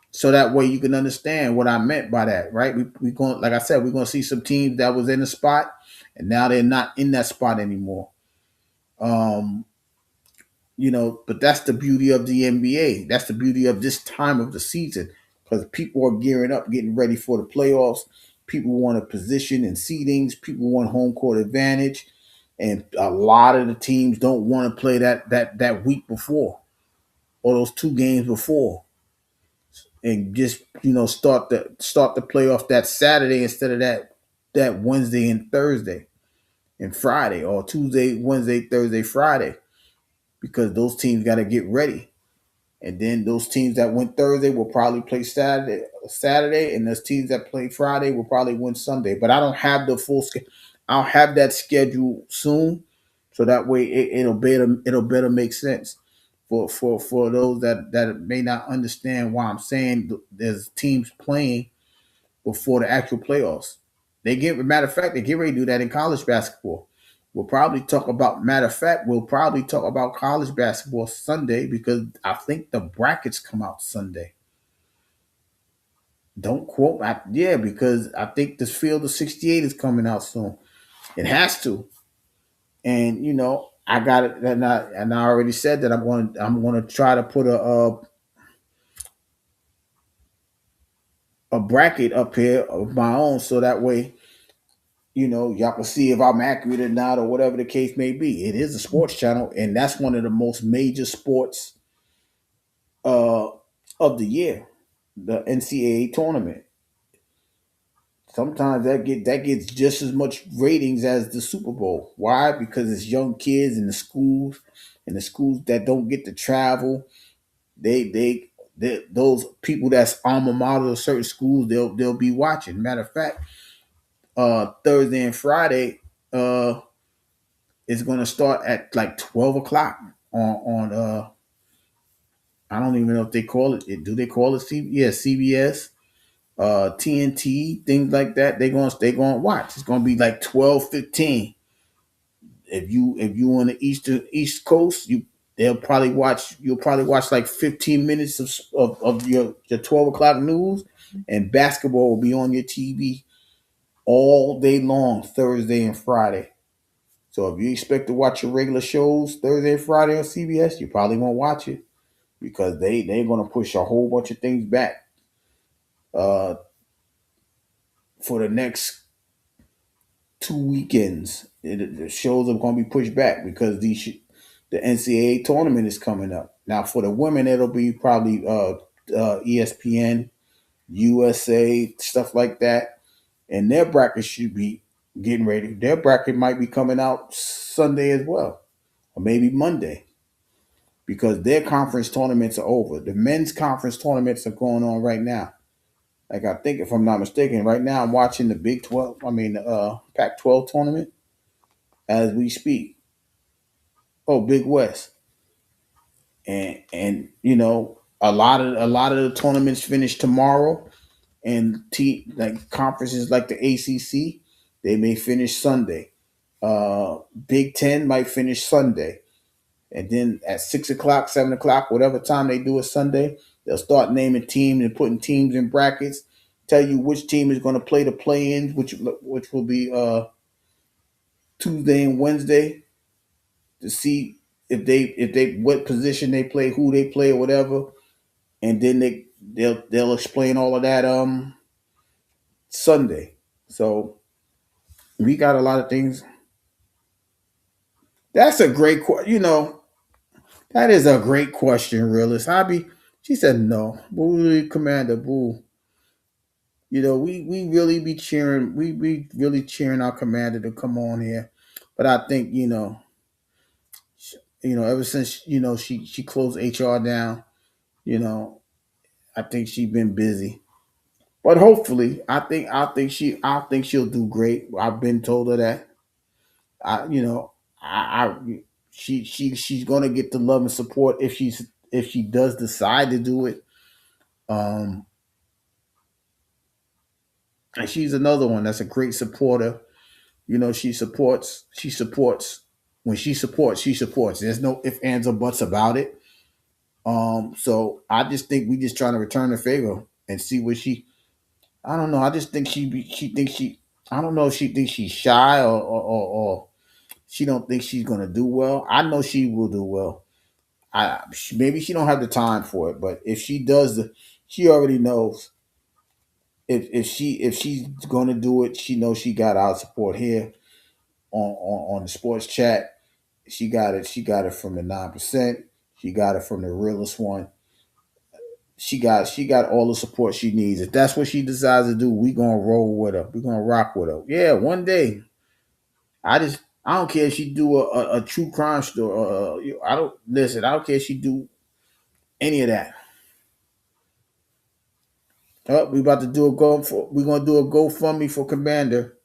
so that way you can understand what I meant by that, right? We going, like I said, we're gonna see some teams that was in the spot and now they're not in that spot anymore. But that's the beauty of the NBA. That's the beauty of this time of the season, because people are gearing up, getting ready for the playoffs. People want a position in seedings. People want home court advantage, and a lot of the teams don't want to play that week before or those 2 games before, and just start the playoff that Saturday instead of that Wednesday and Thursday and Friday, or Tuesday, Wednesday, Thursday, Friday, because those teams got to get ready. And then those teams that win Thursday will probably play Saturday, and those teams that play Friday will probably win Sunday. But I don't have the full schedule. I'll have that schedule soon, so that way it'll better make sense for those that may not understand why I'm saying there's teams playing before the actual playoffs. Matter of fact, they get ready to do that in college basketball. We'll probably talk about college basketball Sunday, because I think the brackets come out Sunday. Don't quote yeah, because I think this field of 68 is coming out soon. It has to. And I got it, and I already said that I'm going to try to put a bracket up here of my own, so that way y'all can see if I'm accurate or not, or whatever the case may be. It is a sports channel, and that's one of the most major sports uh, of the year, the NCAA tournament. Sometimes that gets just as much ratings as the Super Bowl. Why? Because it's young kids in the schools, and the schools that don't get to travel. They those people that's alma mater of certain schools, they'll be watching. Matter of fact, Thursday and Friday, is going to start at like 12 o'clock on I don't even know if they call it. Do they call it CBS, TNT, things like that? They going to watch. It's going to be like 12:15. If you on the East Coast, you'll probably watch like 15 minutes of your 12 o'clock news, and basketball will be on your TV all day long, Thursday and Friday. So if you expect to watch your regular shows Thursday and Friday on CBS, you probably won't watch it, because they're going to push a whole bunch of things back uh, for the next 2 weekends. The shows are going to be pushed back because the NCAA tournament is coming up. Now for the women, it'll be probably ESPN, USA, stuff like that, and their bracket should be getting ready. Their bracket might be coming out Sunday as well, or maybe Monday, because their conference tournaments are over. The men's conference tournaments are going on right now. Like, I think, if I'm not mistaken, right now I'm watching the Big 12. I mean, Pac-12 tournament as we speak. Oh, Big West, and a lot of the tournaments finish tomorrow, and like conferences like the ACC, they may finish Sunday. Big Ten might finish Sunday. And then at 6 o'clock, 7 o'clock, whatever time they do it Sunday, they'll start naming teams and putting teams in brackets. Tell you which team is going to play the play-ins, which will be Tuesday and Wednesday, to see if they what position they play, who they play, or whatever. And then they'll explain all of that Sunday. So we got a lot of things. That's a great question. That is a great question, realist. Hobby. She said no. Boo, Commander Boo. We really be cheering. We really cheering our commander to come on here. But I think ever since she closed HR down, you know, I think she's been busy. But hopefully, I think she'll do great. I've been told her that. I she's gonna get the love and support if she does decide to do it. Um, and she's another one that's a great supporter. She supports when she supports. There's no ifs, ands, or buts about it. So I just think we just trying to return the favor and see what she. I don't know. I just think she thinks she. I don't know if she thinks she's shy, or she don't think she's gonna do well. I know she will do well. Maybe she don't have the time for it, but if she does, she already knows. If she's gonna do it, she knows she got our support here on the sports chat. She got it. She got it from the 9%. She got it from the realest one. She got all the support she needs. If that's what she decides to do, we gonna roll with her. We gonna rock with her. Yeah, one day. I don't care if she do a true crime story. I don't listen. I don't care if she do any of that. We about to do a go for. We gonna do a GoFundMe for Commander.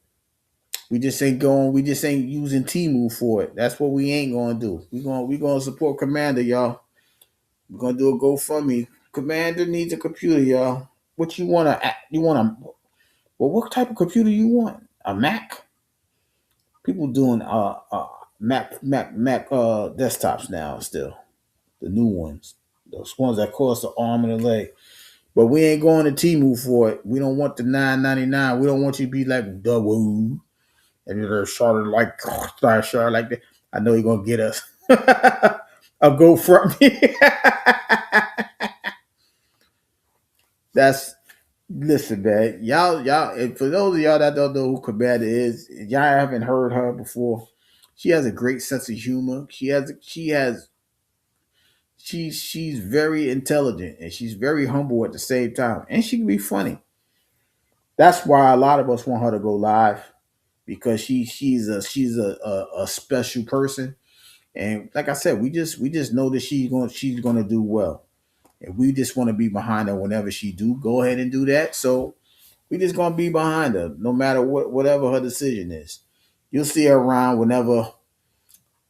We just ain't going. We just ain't using Timu for it. That's what we ain't gonna do. We gonna support Commander, y'all. We're gonna do a GoFundMe. Commander needs a computer, y'all. What you want to? You want a? Well, what type of computer you want? A Mac? People doing Mac desktops now still. The new ones, those ones that cost an arm and a leg. But we ain't going to Timu for it. We don't want the 9.99. We don't want you to be like double and you're started like that. I know you're gonna get us a GoFundMe. That's listen, man. Y'all. And for those of y'all that don't know who Commander is, y'all haven't heard her before. She has a great sense of humor. She's very intelligent and she's very humble at the same time, and she can be funny. That's why a lot of us want her to go live because she's a special person. And like I said, we just know that she's gonna do well, and we just want to be behind her whenever she do go ahead and do that. So we just gonna be behind her no matter whatever her decision is. You'll see her around whenever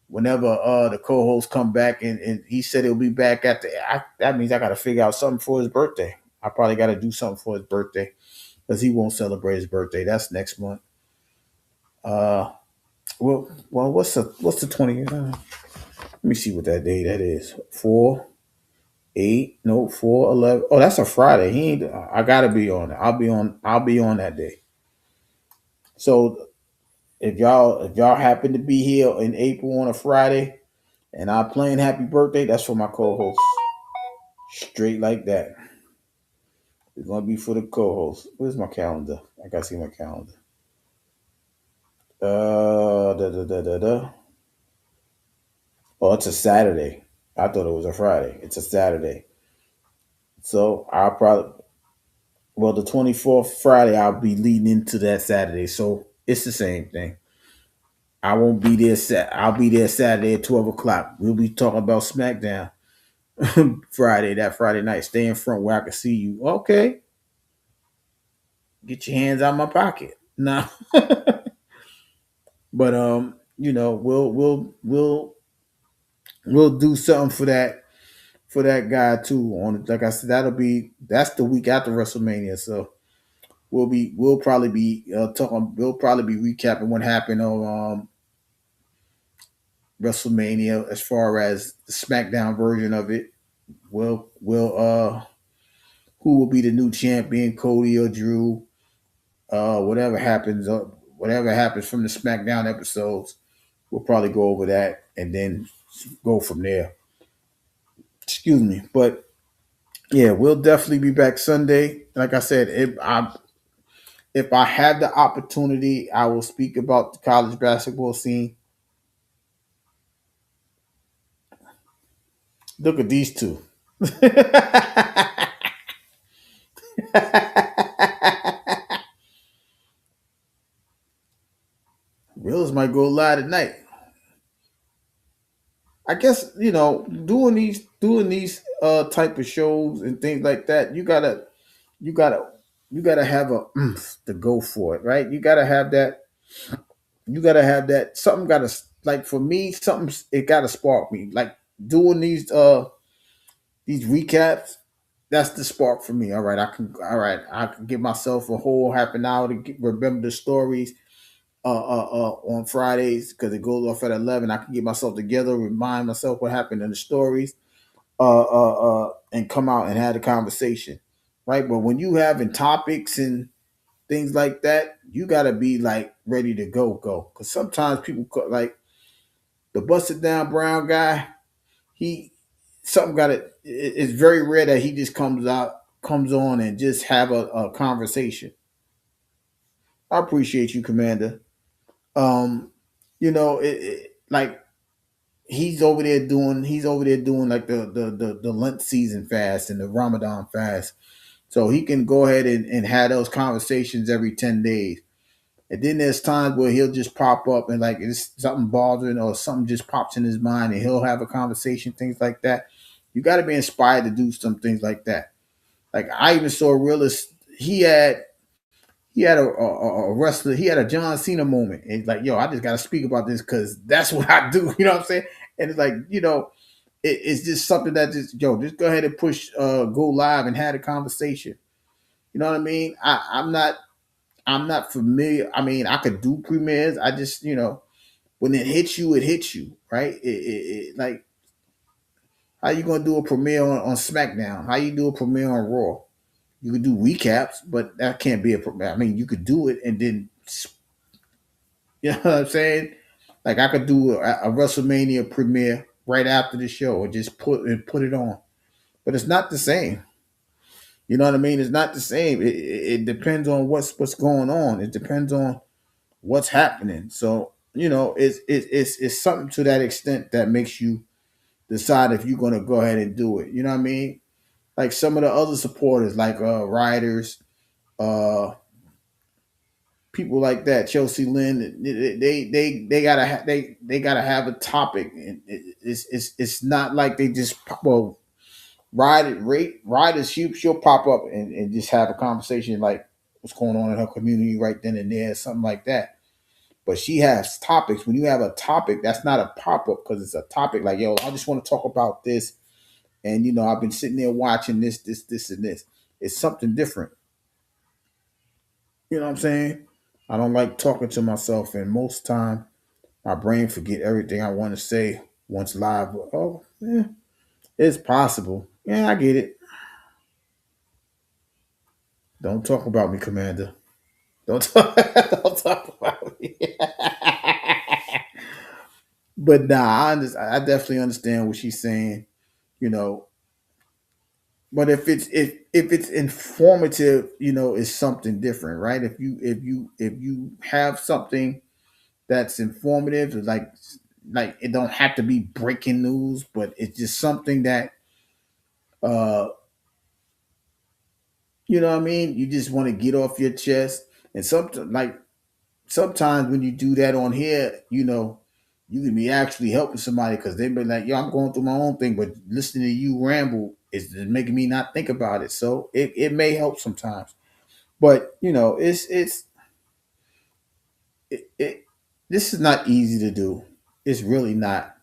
the co-host come back, and he said he'll be back that means I gotta figure out something for his birthday. I probably gotta do something for his birthday because he won't celebrate his birthday. That's next month. Uh, well, what's the 20th? Let me see what that day that is. 4/8, no 4/11. Oh, that's a Friday. He ain't. I gotta be on it. I'll be on that day. So if y'all happen to be here in April on a Friday and I'm playing Happy Birthday, that's for my co-host. Straight like that. It's gonna be for the co-host. Where's my calendar? I gotta see my calendar. Da, da, da, da, da. Oh, it's a Saturday. I thought it was a Friday. It's a Saturday. So I'll probably the 24th Friday I'll be leading into that Saturday. So it's the same thing. I won't be there. I'll be there Saturday at 12 o'clock. We'll be talking about SmackDown that Friday night. Stay in front where I can see you. Okay, get your hands out of my pocket. Nah, but we'll do something for that guy too. On like I said, that's the week after WrestleMania. So we'll probably be talking. We'll probably be recapping what happened on WrestleMania as far as the SmackDown version of it. Will who will be the new champion, Cody or Drew? Whatever happens from the SmackDown episodes, we'll probably go over that and then go from there. Excuse me, but yeah, we'll definitely be back Sunday. Like I said, if I have the opportunity, I will speak about the college basketball scene. Look at these two. Reels might go live tonight. I guess doing these type of shows and things like that. You gotta you gotta have a to go for it, right? You gotta have that. You gotta have that. Something gotta like for me. Something it gotta spark me. Like doing these recaps. That's the spark for me. All right, I can. All right, I can give myself a whole half an hour to remember the stories on Fridays because it goes off at 11. I can get myself together, remind myself what happened in the stories, and come out and have a conversation, right? But when you having topics and things like that, you gotta be like ready to go. Because sometimes people like the busted down brown guy. He something got it. It's very rare that he just comes on and just have a conversation. I appreciate you, Commander. Um, like he's over there doing like the Lent season fast and the Ramadan fast. So he can go ahead and have those conversations every 10 days. And then there's times where he'll just pop up and like it's something bothering or something just pops in his mind and he'll have a conversation, things like that. You got to be inspired to do some things like that. Like I even saw a realist. He had a wrestler. He had a John Cena moment. And it's like, yo, I just got to speak about this because that's what I do. You know what I'm saying? And it's like, it's just something that just go ahead and push, go live and have a conversation. You know what I mean? I'm not familiar. I mean, I could do premieres. I just, when it hits you, right? Like, how you gonna do a premiere on SmackDown? How you do a premiere on Raw? You could do recaps, but that can't be a premiere. I mean, you could do it and then, you know what I'm saying? Like I could do a WrestleMania premiere right after the show, or just put it on. But it's not the same. You know what I mean? It's not the same. It depends on what's going on. It depends on what's happening. So it's something to that extent that makes you decide if you're going to go ahead and do it. You know what I mean? Like some of the other supporters, like writers, uh, people like that, Chelsea Lynn, they gotta they gotta have a topic. And it's not like they just well riders. She'll pop up and just have a conversation like what's going on in her community right then and there, something like that. But she has topics. When you have a topic, that's not a pop up because it's a topic. Like, yo, I just want to talk about this, and I've been sitting there watching this, and this. It's something different. You know what I'm saying? I don't like talking to myself, and most time my brain forget everything I want to say once live. Oh, yeah, it's possible. Yeah, I get it. Don't talk about me, Commander. Don't talk, don't talk about me. But nah, I definitely understand what she's saying. You know, but if it's informative, it's something different, right? If you have something that's informative, like it don't have to be breaking news, but it's just something that uh you know what I mean. You just want to get off your chest, and sometimes when you do that on here, you can be actually helping somebody because they be like, "Yo, I'm going through my own thing," but listening to you ramble is making me not think about it. So it may help sometimes, but it this is not easy to do. It's really not.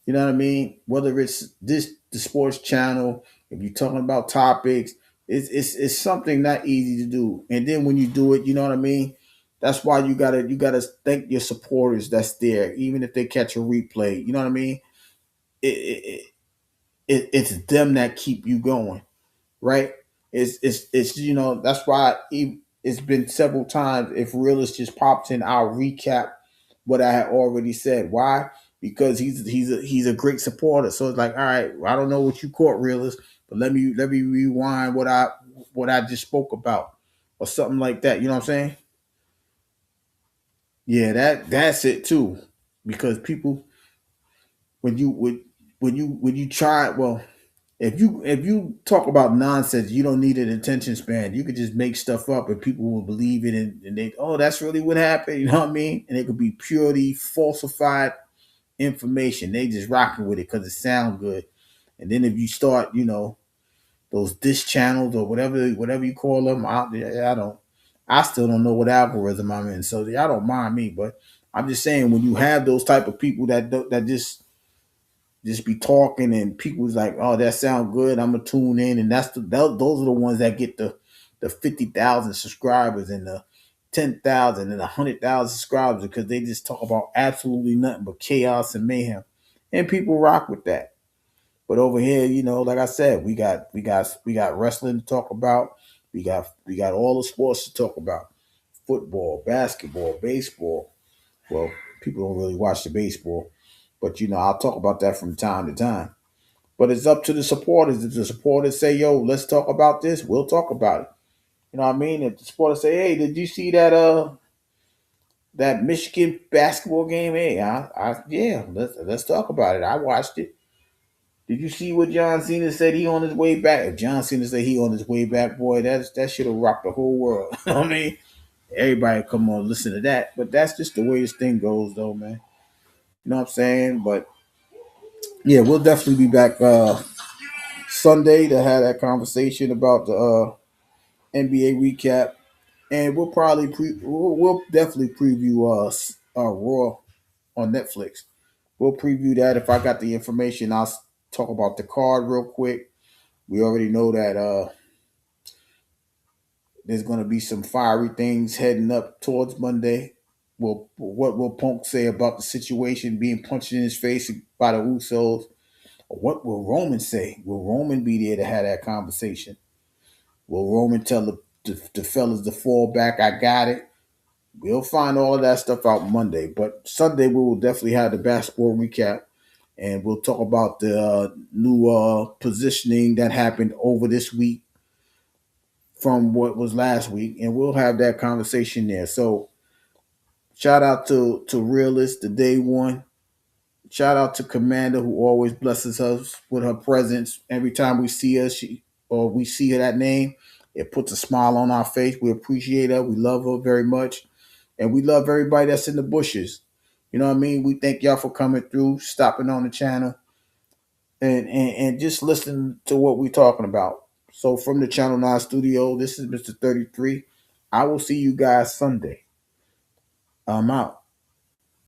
You know what I mean? Whether it's the sports channel, if you're talking about topics, it's something not easy to do. And then when you do it, you know what I mean? That's why you gotta thank your supporters that's there, even if they catch a replay. You know what I mean? It's them that keep you going, right? It's that's why it's been several times. If realist just pops in, I'll recap what I had already said. Why? Because he's a great supporter. So it's like, all right, I don't know what you caught, realist, but let me rewind what I just spoke about, or something like that. You know what I'm saying? Yeah, that's it too. Because people, when you try, well, if you talk about nonsense, you don't need an attention span. You could just make stuff up and people will believe it, and they, oh, that's really what happened. You know what I mean? And it could be purely falsified information. They just rocking with it because it sounds good. And then if you start, those dish channels or whatever you call them, I still don't know what algorithm I'm in, so y'all don't mind me. But I'm just saying, when you have those type of people that just be talking, and people's like, oh, that sound good, I'm gonna tune in, and those are the ones that get the 50,000 subscribers and the 10,000 and 100,000 subscribers, because they just talk about absolutely nothing but chaos and mayhem, and people rock with that. But over here, like I said, we got wrestling to talk about. We got all the sports to talk about: football, basketball, baseball. Well, people don't really watch the baseball, but I'll talk about that from time to time. But it's up to the supporters. If the supporters say, "Yo, let's talk about this," we'll talk about it. You know what I mean? If the supporters say, "Hey, did you see that Michigan basketball game?" Hey, yeah, let's talk about it. I watched it. Did you see what John Cena said? He on his way back. If John Cena said he on his way back, boy, that should have rocked the whole world. You know what I mean? Everybody come on, listen to that. But that's just the way this thing goes, though, man. You know what I'm saying? But yeah, we'll definitely be back Sunday to have that conversation about the NBA recap, and we'll definitely preview Raw on Netflix. We'll preview that. If I got the information, I'll talk about the card real quick. We already know that there's going to be some fiery things heading up towards Monday. What will Punk say about the situation being punched in his face by the Usos? What will Roman say? Will Roman be there to have that conversation? Will Roman tell the fellas to fall back? I got it. We'll find all of that stuff out Monday, but Sunday we will definitely have the basketball recap, and we'll talk about the new positioning that happened over this week from what was last week, and we'll have that conversation there. So shout out to Realist, the day one. Shout out to Commander, who always blesses us with her presence. Every time we see her, we see her that name, it puts a smile on our face. We appreciate her. We love her very much. And we love everybody that's in the bushes. You know what I mean? We thank y'all for coming through, stopping on the channel, and just listening to what we're talking about. So from the Channel 9 studio, this is Mr. 33. I will see you guys Sunday. I'm out.